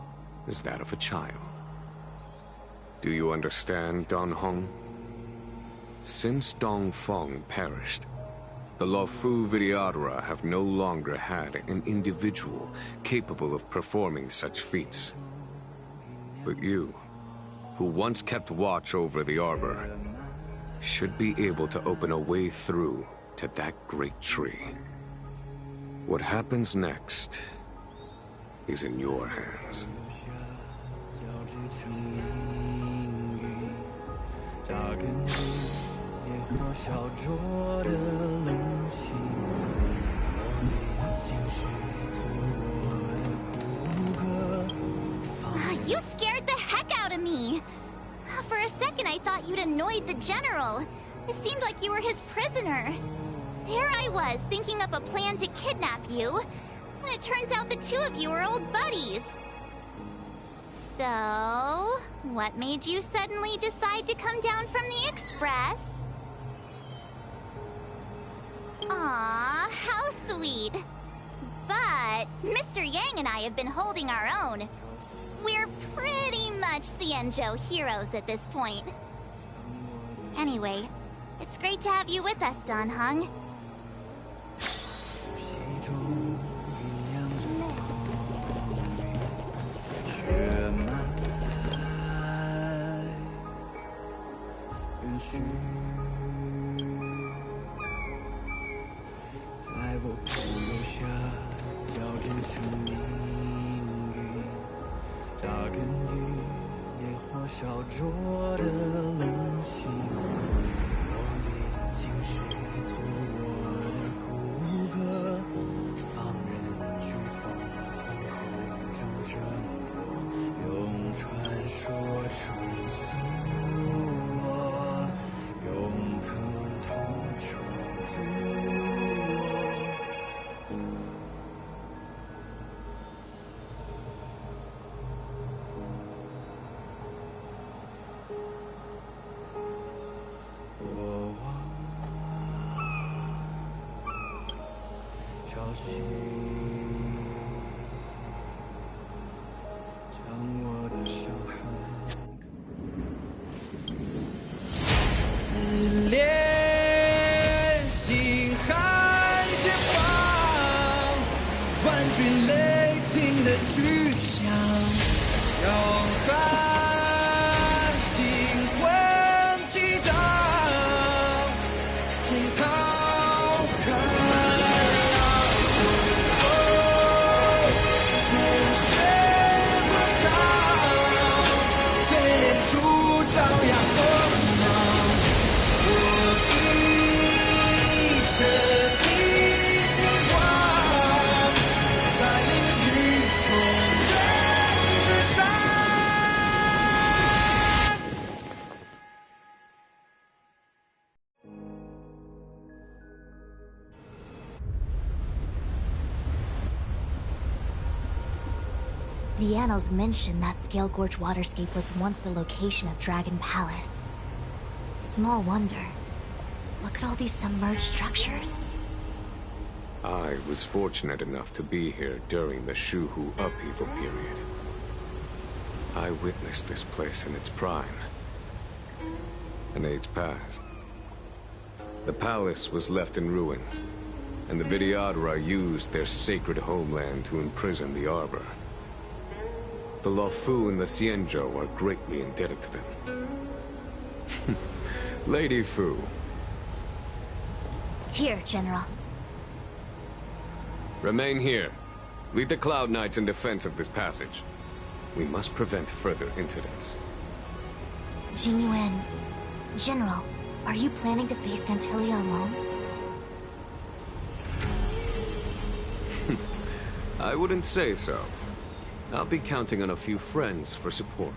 is that of a child. Do you understand, Don Hong? Since Dong Feng perished, the Law Fu Vidyadhara have no longer had an individual capable of performing such feats. But you, who once kept watch over the Arbor, should be able to open a way through to that great tree. What happens next is in your hands. You scared the heck out of me! For a second I thought you'd annoyed the General. It seemed like you were his prisoner. Here I was, thinking up a plan to kidnap you. And it turns out the two of you are old buddies. So, what made you suddenly decide to come down from the Express? Aw, how sweet. But Mr. Yang and I have been holding our own. We're pretty much Xianzhou heroes at this point. Anyway, it's great to have you with us, Don Hung. 扎根于烈火烧灼的冷心，我历经世做我的骨骼，放任飓风从口中挣脱，用传说重塑我，用疼痛撑住我望潮汐，将我的伤痕撕裂，心海前方，万军雷霆的巨响，摇撼心魂激荡，惊涛骇浪，胸口鲜血滚烫，淬炼出张牙锋芒。我一生一希望，在领域中人之上。The annals mention that Scale Gorge waterscape was once the location of Dragon Palace. Small wonder. Look at all these submerged structures. I was fortunate enough to be here during the Shuhu upheaval period. I witnessed this place in its prime. An age passed. The palace was left in ruins, and the Vidyadhara used their sacred homeland to imprison the Arbor. The Luofu and the Xianzhou are greatly indebted to them. Lady Fu. Here, General. Remain here. Lead the Cloud Knights in defense of this passage. We must prevent further incidents. Jingyuan, General, are you planning to face Dantilia alone? I wouldn't say so. I'll be counting on a few friends for support.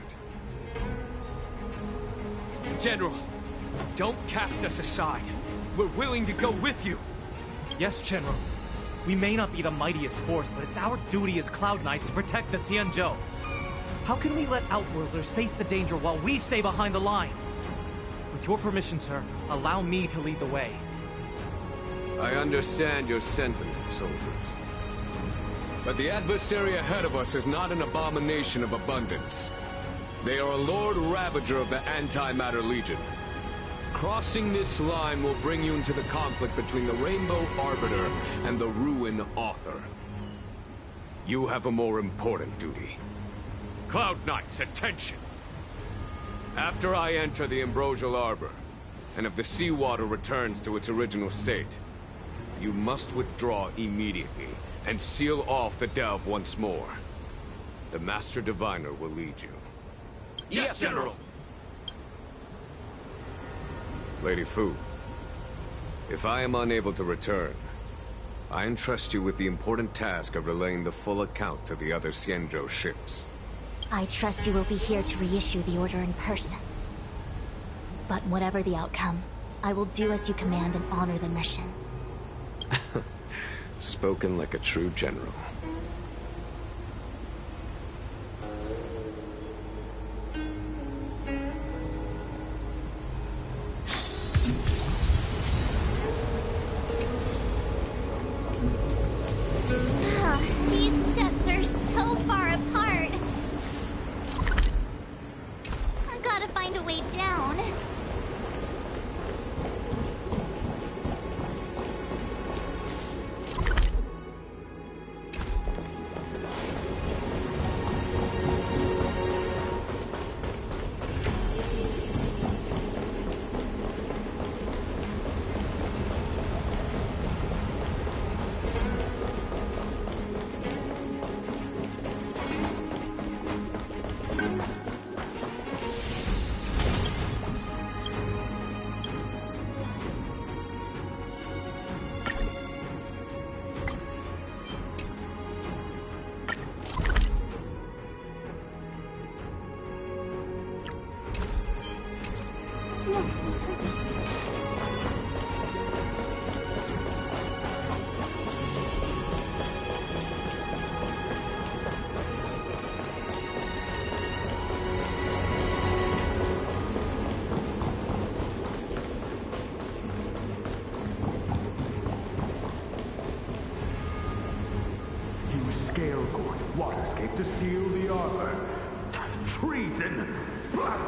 General, don't cast us aside. We're willing to go with you. Yes, General. We may not be the mightiest force, but it's our duty as Cloud Knights to protect the Xianzhou. How can we let Outworlders face the danger while we stay behind the lines? With your permission, sir, allow me to lead the way. I understand your sentiments, soldiers. But the adversary ahead of us is not an abomination of abundance. They are a Lord Ravager of the Antimatter Legion. Crossing this line will bring you into the conflict between the Rainbow Arbiter and the Ruin Author. You have a more important duty. Cloud Knights, attention! After I enter the Ambrosial Arbor, and if the seawater returns to its original state, you must withdraw immediately and seal off the delve once more. The Master Diviner will lead you. Yes, General! Lady Fu, if I am unable to return, I entrust you with the important task of relaying the full account to the other Xianzhou ships. I trust you will be here to reissue the order in person. But whatever the outcome, I will do as you command and honor the mission. Spoken like a true general. These steps are so far apart. I gotta find a way down.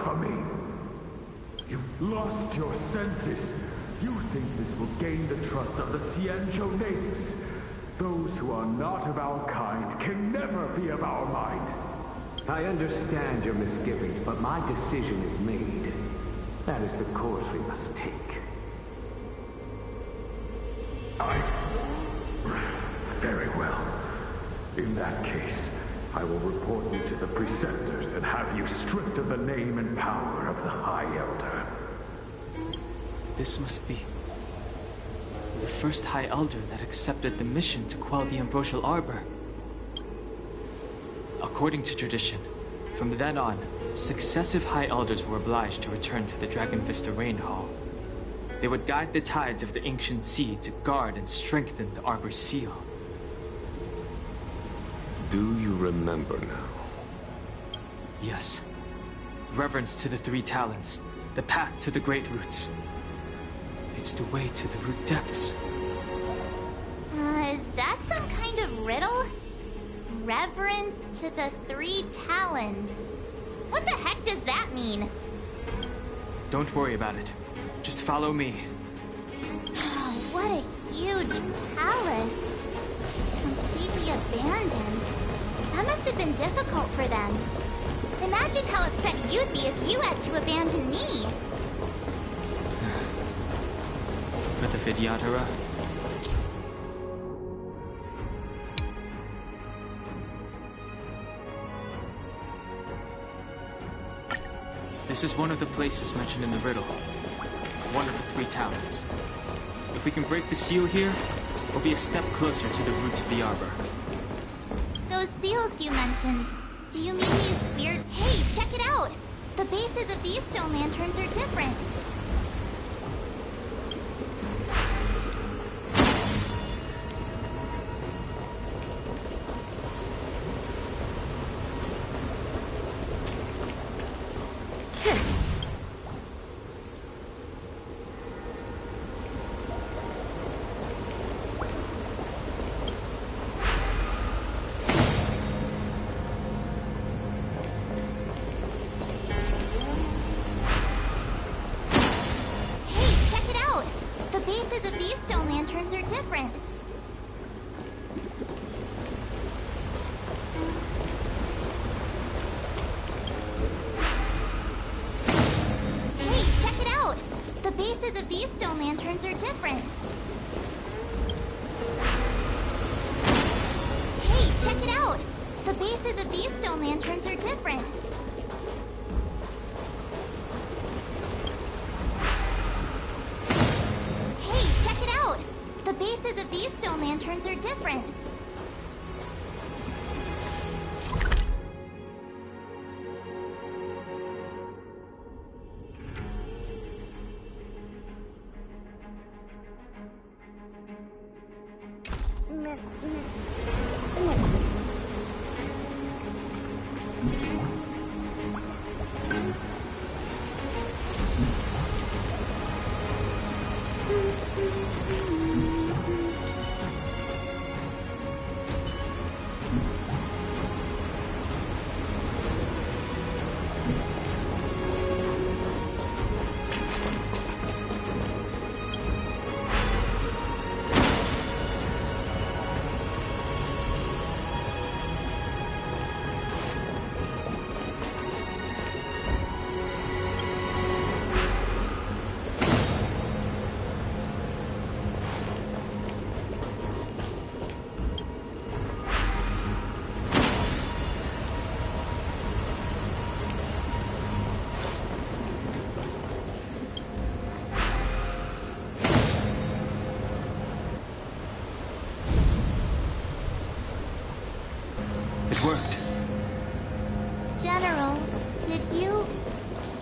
blasphemy! You've lost your senses. You think this will gain the trust of the Xianzhou natives. Those who are not of our kind can never be of our mind. I understand your misgivings, but my decision is made. That is the course we must take. Very well. In that case, I will report you to the Preceptors and have you stripped of the name and power of the High Elder. This must be the first High Elder that accepted the mission to quell the Ambrosial Arbor. According to tradition, from then on, successive High Elders were obliged to return to the Dragon Vista Rain Hall. They would guide the tides of the ancient sea to guard and strengthen the Arbor's seal. Do you remember now? Yes. Reverence to the Three Talons, the path to the Great Roots. It's the way to the root depths. Is that some kind of riddle? Reverence to the Three Talons. What the heck does that mean? Don't worry about it. Just follow me. Oh, what a huge palace. Completely abandoned. That must have been difficult for them. Imagine how upset you'd be if you had to abandon me. For the Vidyadhara? This is one of the places mentioned in the riddle. One of the Three Talons. If we can break the seal here, we'll be a step closer to the roots of the arbor. Those seals you mentioned, do you mean these weird... Hey, check it out! The bases of these stone lanterns are different. Worked. General, did you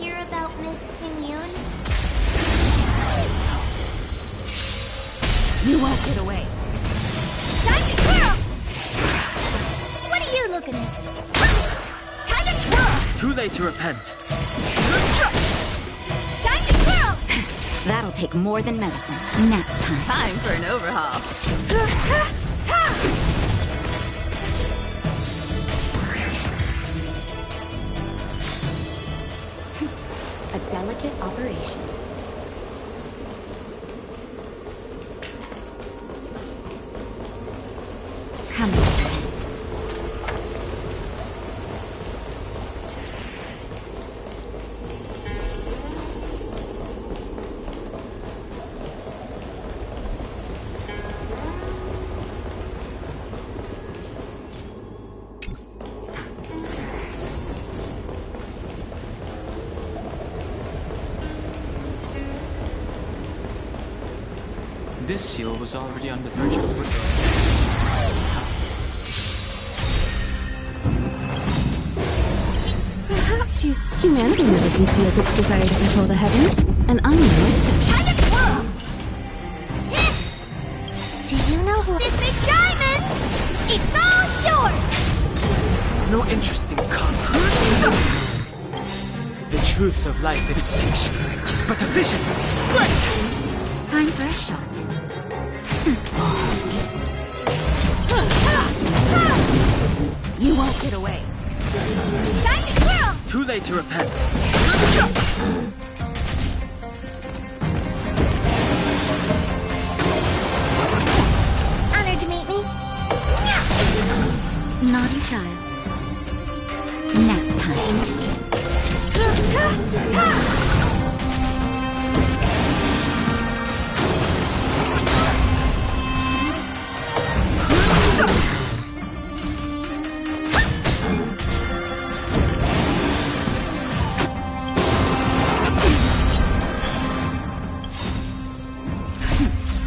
hear about Miss Ting-Yun? You won't get away. Time to twirl! What are you looking at? Time to twirl! Too late to repent. Time to twirl! That'll take more than medicine. Nap time. Time for an overhaul. delicate operation. Come on. This seal was already on the verge of breaking. Perhaps humanity never conceals its desire to control the heavens, and I'm no exception. Do you know who this big diamond? It's all yours! No interest in conquering. The truth of life is sanctuary. It's but a vision. Break! Time for a shot. You won't get away. Time to twirl! Too late to repent. Honored to meet me. Naughty child. Nap time.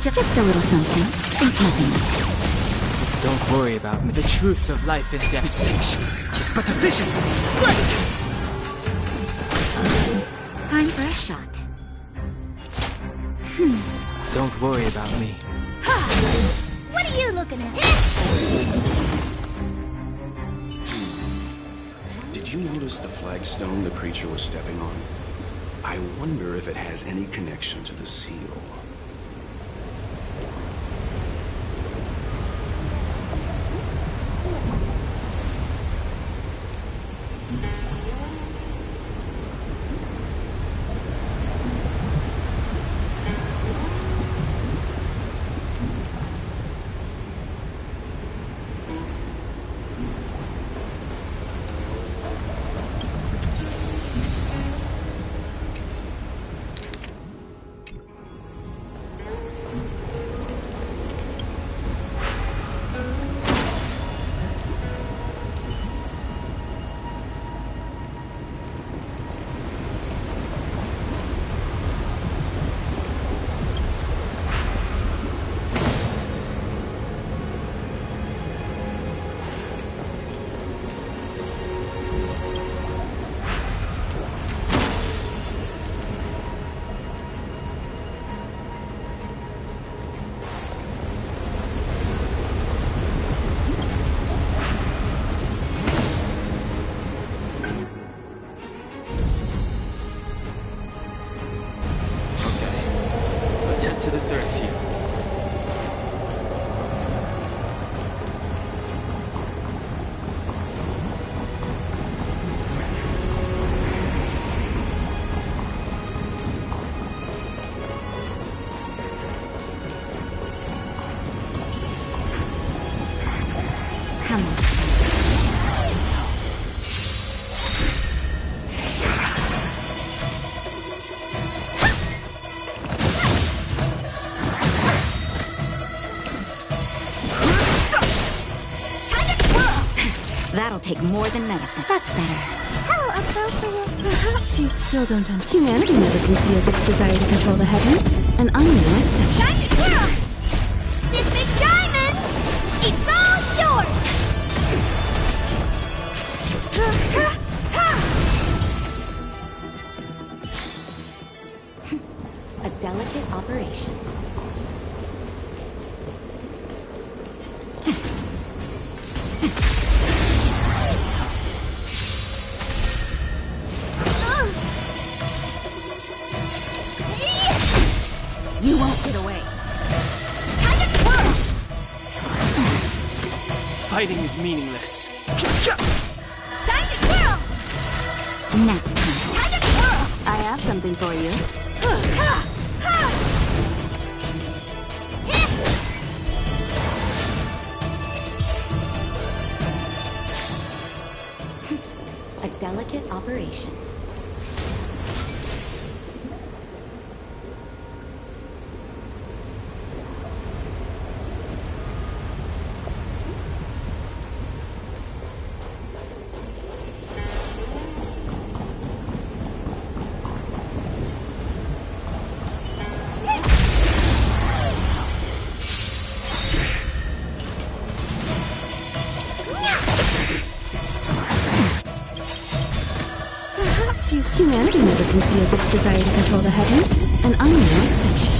Just a little something. Think nothing of it. Don't worry about me. The truth of life and death. The sanctuary is but a vision. Break! Time for a shot. Don't worry about me. What are you looking at? Did you notice the flagstone the creature was stepping on? I wonder if it has any connection to the seal. To the third seal. Come on. That'll take more than medicine. That's better. How appropriate. Perhaps you still don't understand. Humanity never conceals its desire to control the heavens, and I'm no exception. Time to twirl! This big diamond! It's all yours! A delicate operation. You won't get away. Time to twirl! Fighting is meaningless. Time to twirl! Nap time. Time to twirl! I have something for you. A delicate operation. Humanity never conceals its desire to control the heavens, and I'm no exception.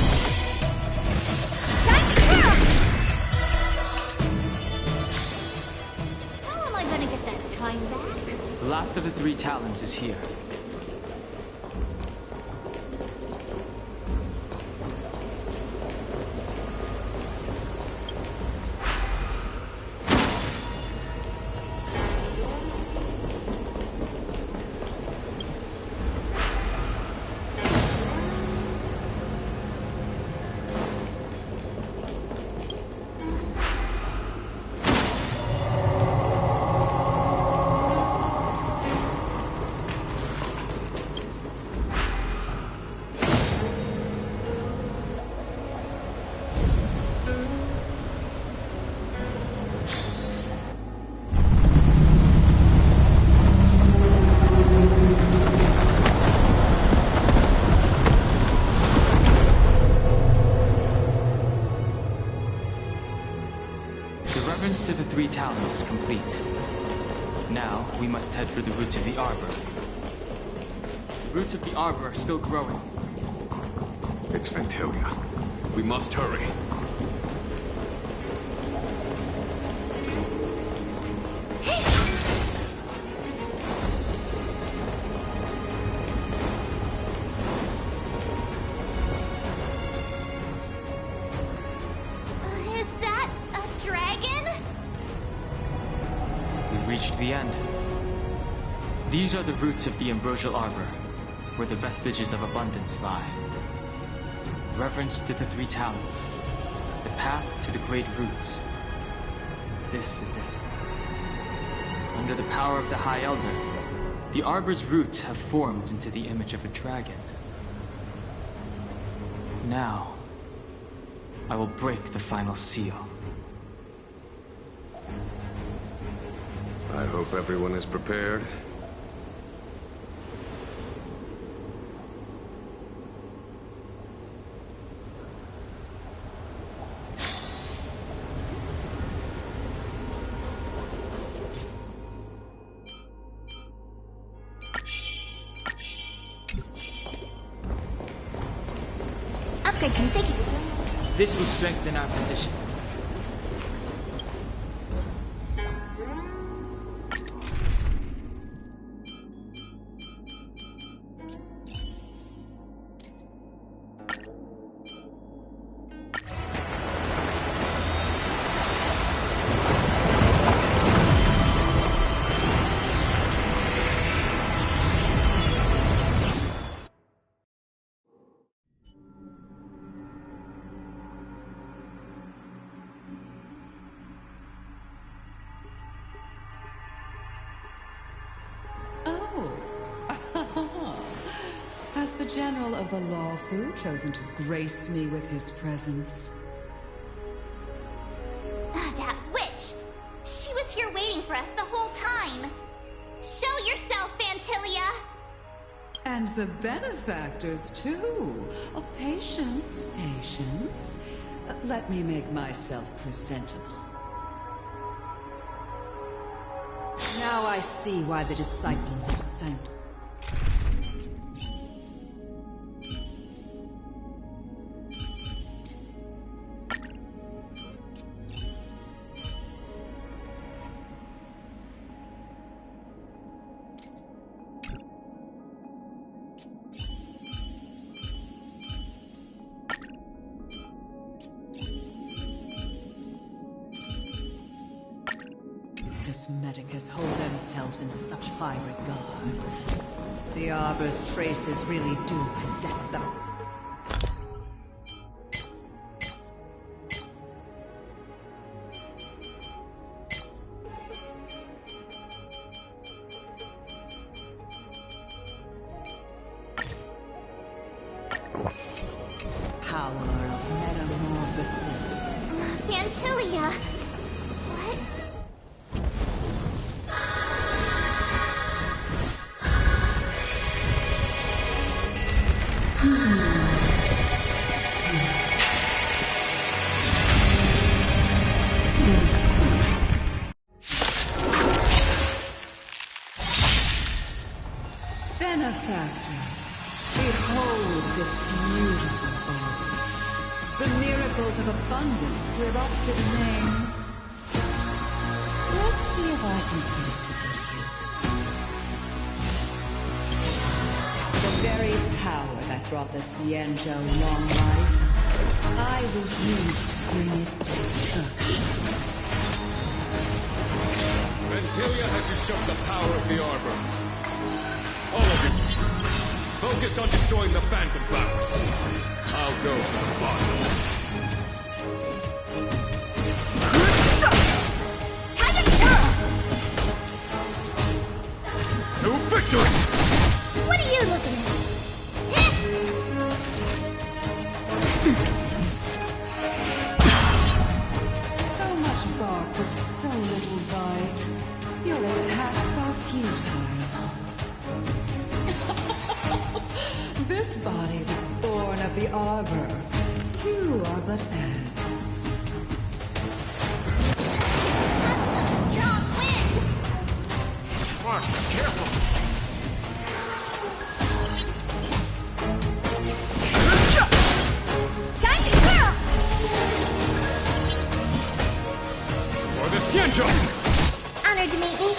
How am I gonna get that time back? The last of the three talons is here. To the three talons is complete. Now, we must head for the roots of the arbor. The roots of the arbor are still growing. It's Ventilia. We must hurry. The end. These are the roots of the ambrosial arbor, where the vestiges of abundance lie. Reverence to the three talons, the path to the great roots. This is it. Under the power of the High Elder, the arbor's roots have formed into the image of a dragon. Now, I will break the final seal. I hope everyone is prepared. Upgrade configured. This will strengthen our position. Has the General of the Lawfu chosen to grace me with his presence? That witch! She was here waiting for us the whole time! Show yourself, Fantilia! And the benefactors, too. Oh, patience, patience. Let me make myself presentable. Now I see why the disciples of Sanctum. Argus Medicus hold themselves in such high regard. The Arbor's traces really do possess them. Power of metamorphosis. Fantilia! What? Benefactors, behold this beautiful orb. The miracles of abundance live up to the name. Let's see if I can put it to good use. The very power that brought the Xianzhou long life, I will use to bring it destruction. Ventilia has usurped the power of the Arbor. All of you, focus on destroying the Phantom Flowers. I'll go to the bottom. To victory! What are you looking at? So much bark with so little bite. Your attacks are futile. This body was born of the Arbor. You are but ants. Strong wind! Watch, careful! Time to curl! For the Xianzhou! Honored to meet me.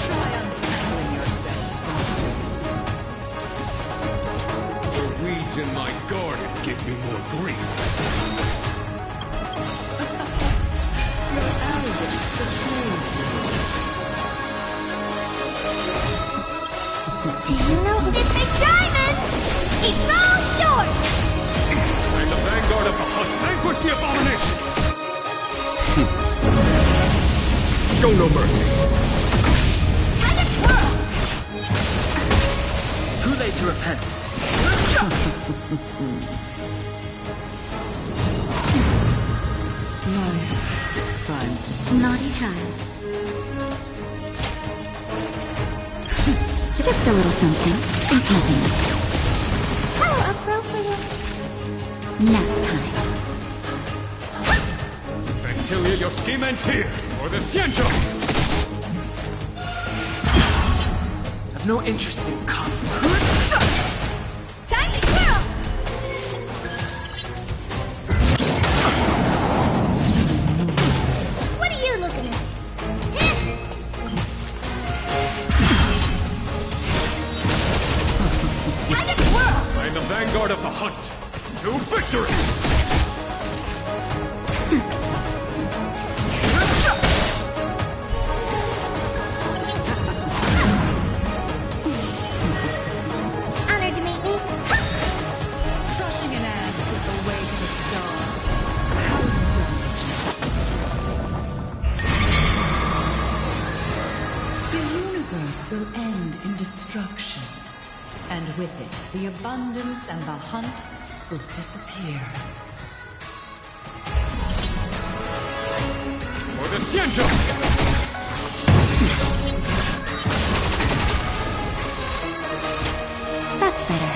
Try untangling yourselves from this. The weeds in my garden give me more grief. Your arrogance betrays you. Do you know who this big diamond? It's all yours! I'm the vanguard of the hunt. Vanquish the abomination! Show no mercy. Time to twirl! Too late to repent. Life finds me. Naughty child. Just a little something. Think nothing. How appropriate. Nap time. Ventilia, your scheme ends here, or the Xianzhou! I've no interest in combat. Time to twirl! What are you looking at? Time to twirl! I'm the vanguard of the hunt. To victory! Honored to meet me. Crushing an ant with the weight of a star. How indulgent. The universe will end in destruction. And with it, the abundance and the hunt will disappear. For the Xianzhou! That's better.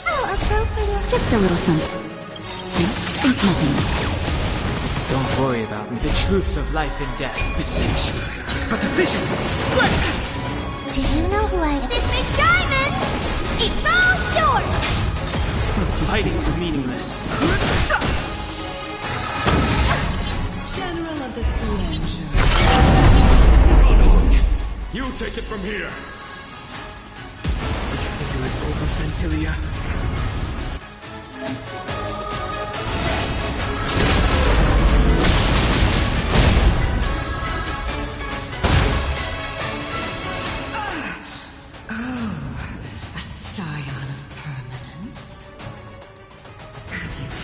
How appropriate. Just a little something. Think nothing. Don't worry about me. The truth of life and death. The sanctuary is but a vision. Quick! Do you know who I am? This big diamond! It's all yours! Fighting is meaningless. General of the Xianzhou. You take it from here! Would you think it was over, Ventilia?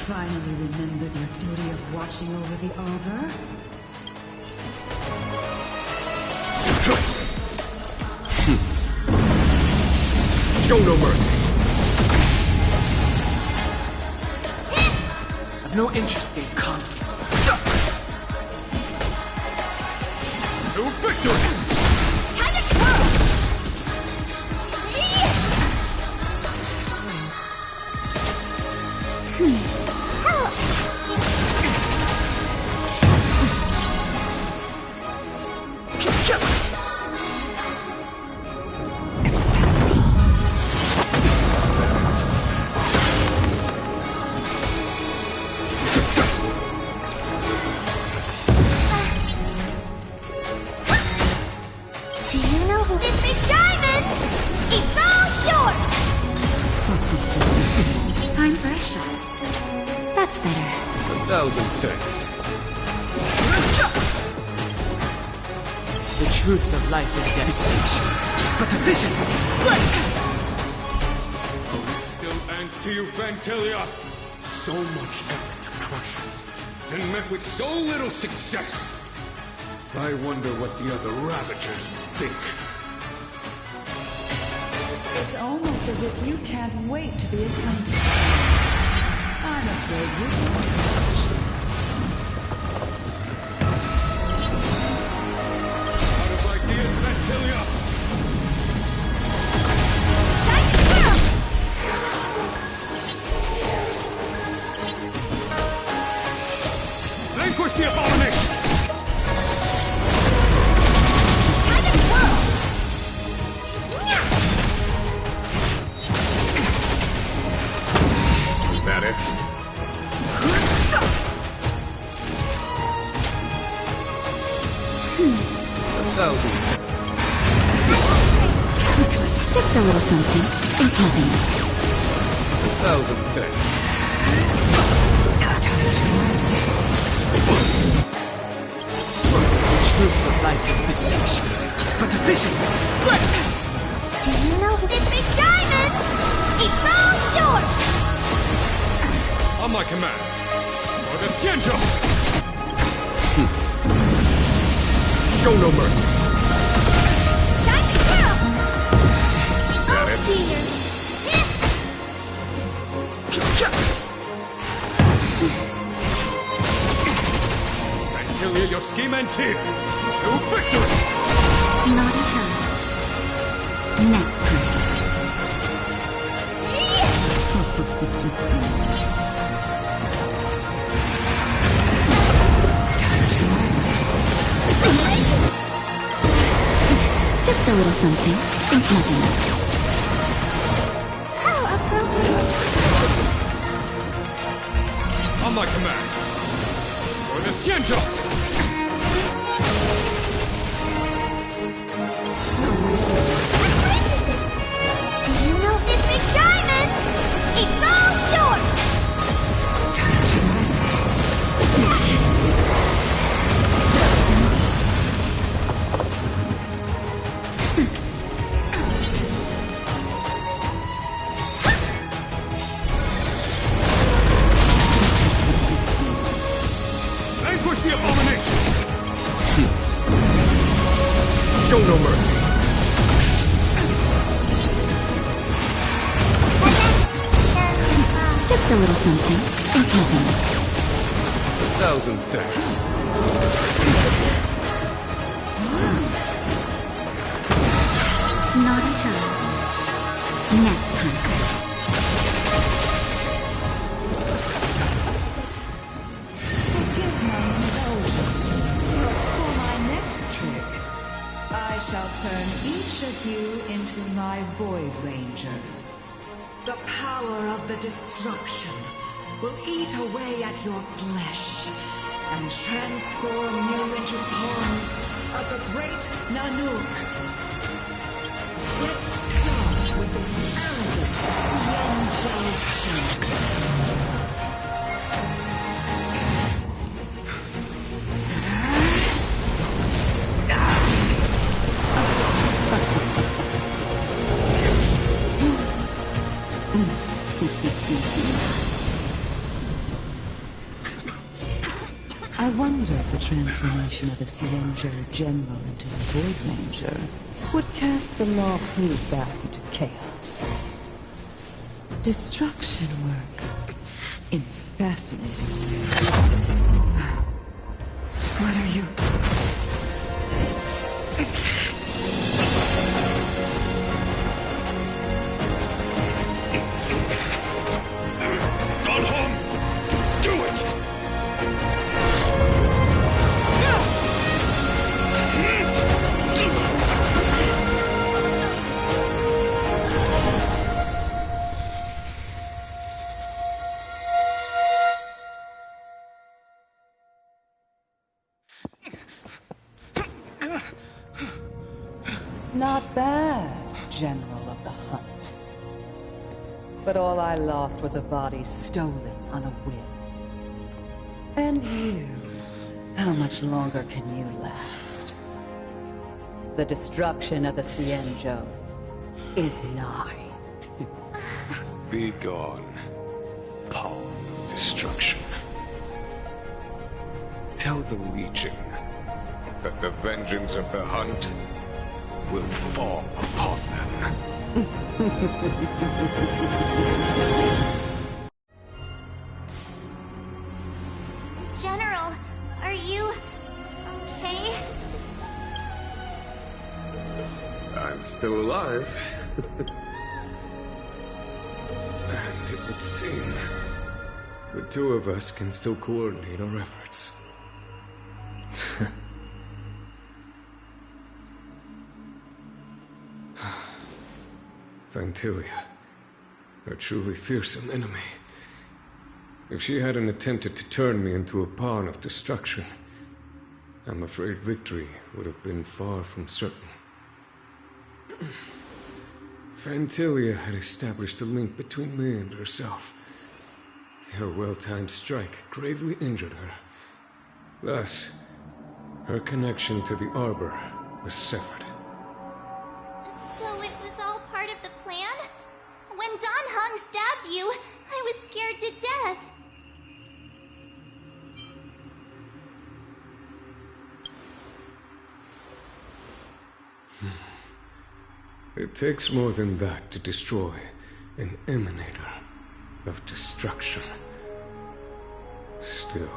finally remembered your duty of watching over the Arbor? Show no mercy. I've no interest in combat. To victory! Time to twirl! Do you know who... This big diamond! It's all yours! Time for a shot. That's better. 1,000 thanks. The truth of life and death is but a vision. It still ends to you, Vantilia. So much effort to crush us, and met with so little success. I wonder what the other Ravagers think. It's almost as if you can't wait to be acquainted. I'm afraid you won't have a chance. Out of ideas, Vantilia! Time to twirl! Vanquish the abomination! Time to twirl! Is that it? Just a little something. Think nothing. 1,000 thanks. The truth of life and the sanctuary is but a vision. Do you know who... This big diamond? It's all yours! On my command. For the Xianzhou! Show no mercy. Time to twirl! Is that it? Dear. Vantilia, your scheme ends here. To victory! Naughty child. Nap time. Just a little something. Think nothing. How appropriate. On my command. For the Xianzhou! Do you know this big diamond? It's all yours! Vanquish the abomination! Show no mercy. Just a little something. Think nothing. 1,000 thanks. Naughty child. Nap time. Forgive my indulgence. Because for my next trick, I shall turn each of you into my Void Rangers. The power of the destruction will eat away at your flesh and transform you into pawns of the great Nanook. Let's start with this arrogant Xianzhou. I wonder if the transformation of the Xianzhou General into a Void Ranger would cast the Law Fu back into chaos. Destruction works in a fascinating way. What are you... Not bad, General of the Hunt. But all I lost was a body stolen on a whim. And you, how much longer can you last? The destruction of the Xianzhou is nigh. Be gone, pawn of destruction. Tell the Legion that the vengeance of the Hunt will fall upon them. General, are you... okay? I'm still alive. And it would seem the two of us can still coordinate our efforts. Fantilia, a truly fearsome enemy. If she hadn't attempted to turn me into a pawn of destruction, I'm afraid victory would have been far from certain. Fantilia had established a link between me and herself. Her well-timed strike gravely injured her. Thus, her connection to the Arbor was severed. So it was all part of the plan? When Don Hung stabbed you, I was scared to death. It takes more than that to destroy an emanator of destruction. Still...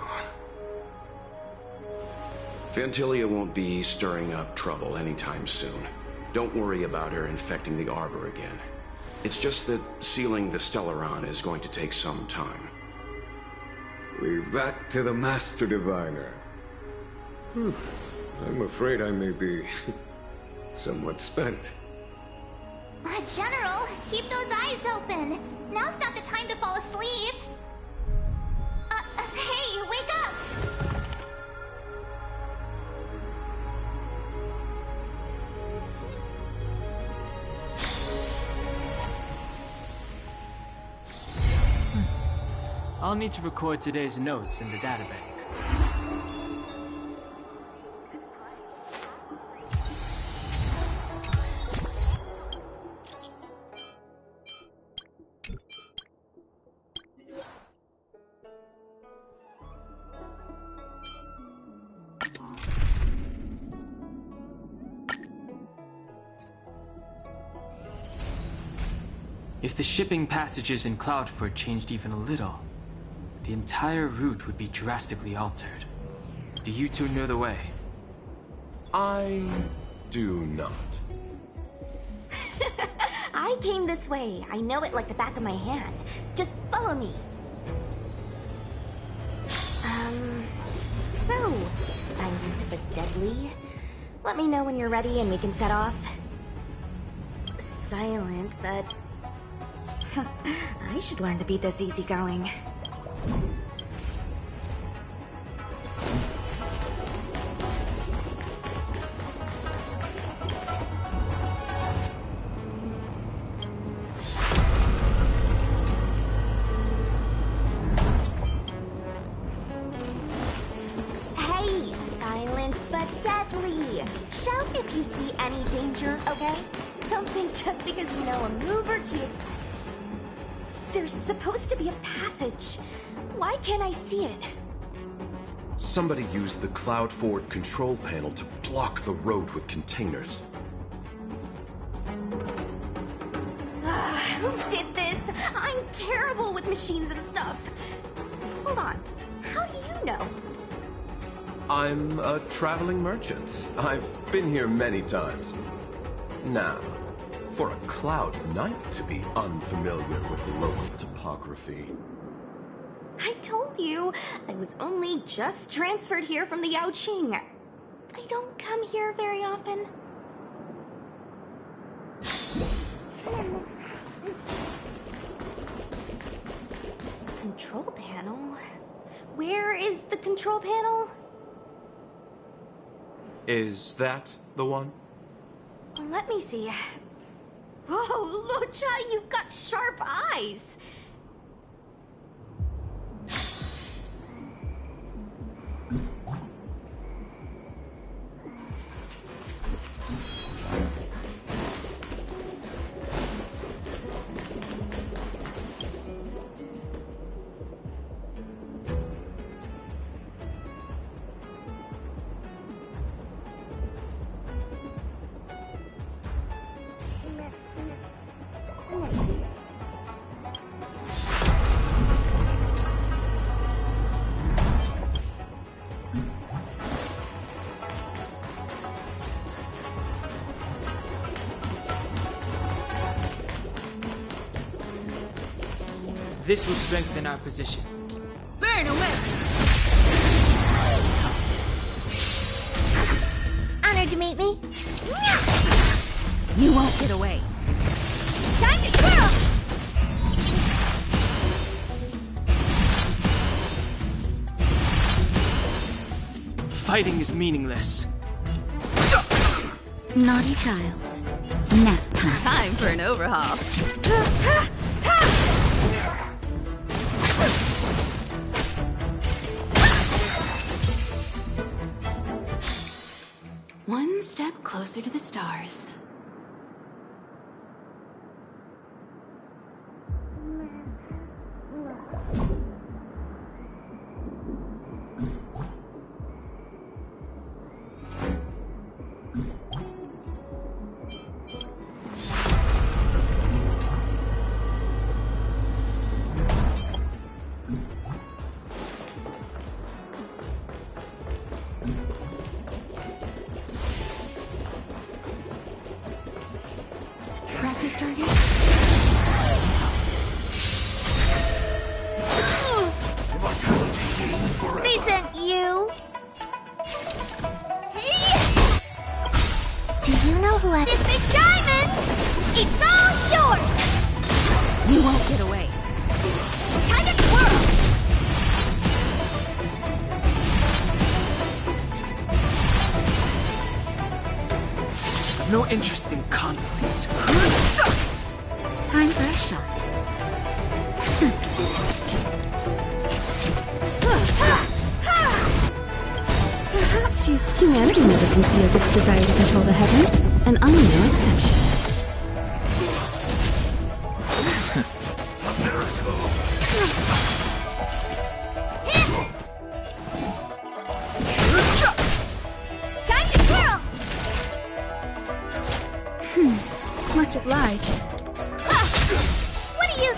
Fantilia won't be stirring up trouble anytime soon. Don't worry about her infecting the Arbor again. It's just that sealing the Stellaron is going to take some time. Leave that to the Master Diviner. I'm afraid I may be somewhat spent. General, keep those eyes open. Now's not the time to fall asleep. Hey, wake up! I'll need to record today's notes in the databank. If the shipping passages in Cloudford changed even a little, the entire route would be drastically altered. Do you two know the way? I do not. I came this way. I know it like the back of my hand. Just follow me. So, silent but deadly. Let me know when you're ready and we can set off. Silent, but... I should learn to be this easygoing. Hey, silent but deadly. Shout if you see any danger, okay? Don't think just because you know a move or two... There's supposed to be a passage. Why can't I see it? Somebody used the cloud forward control panel to block the road with containers. Who did this? I'm terrible with machines and stuff. Hold on. How do you know? I'm a traveling merchant. I've been here many times. Now, for a Cloud Knight to be unfamiliar with the local topography. I told you, I was only just transferred here from the Yaoqing. I don't come here very often. Control panel? Where is the control panel? Is that the one? Let me see. Whoa, Lucha, you've got sharp eyes. This will strengthen our position. Burn away! Honored to meet me. You won't get away. Time to twirl! Fighting is meaningless. Naughty child. Nap time. Time for an overhaul. One step closer to the stars. Practice target? They sent you. Do you know who had this big diamond? It's all yours. You won't get away. Time to twirl. I've no interest in conflict. Time for a shot. Perhaps humanity never conceals its desire to control the heavens, and I'm no exception. Time to twirl! Much obliged. What are you...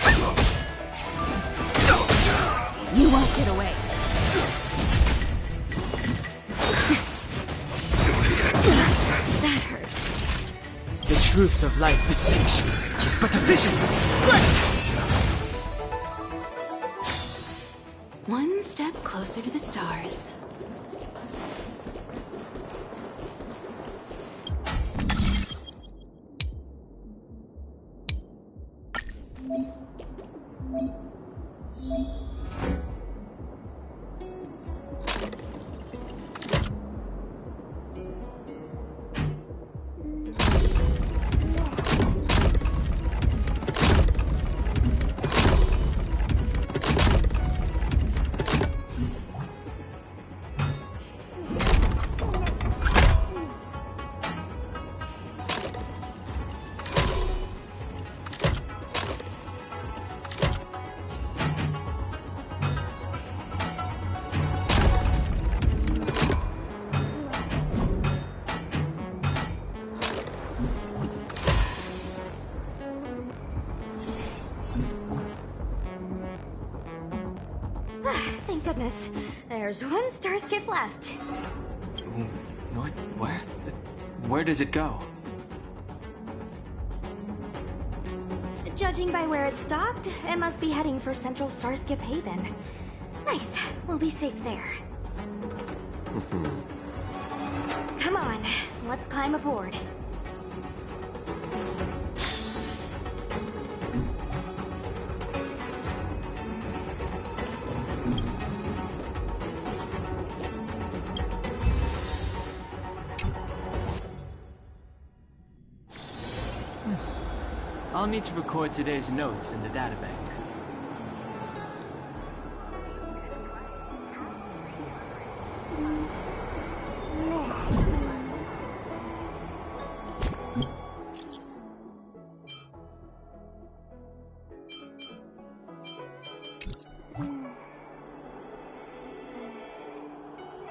You won't get away. That hurts. The truth of life is sanctuary is but a vision. One step closer to the stars. Thank goodness. There's one star skiff left. North? Where? Where does it go? Judging by where it's docked, it must be heading for Central Starskip Haven. Nice. We'll be safe there. Come on, let's climb aboard. I'll need to record today's notes in the database.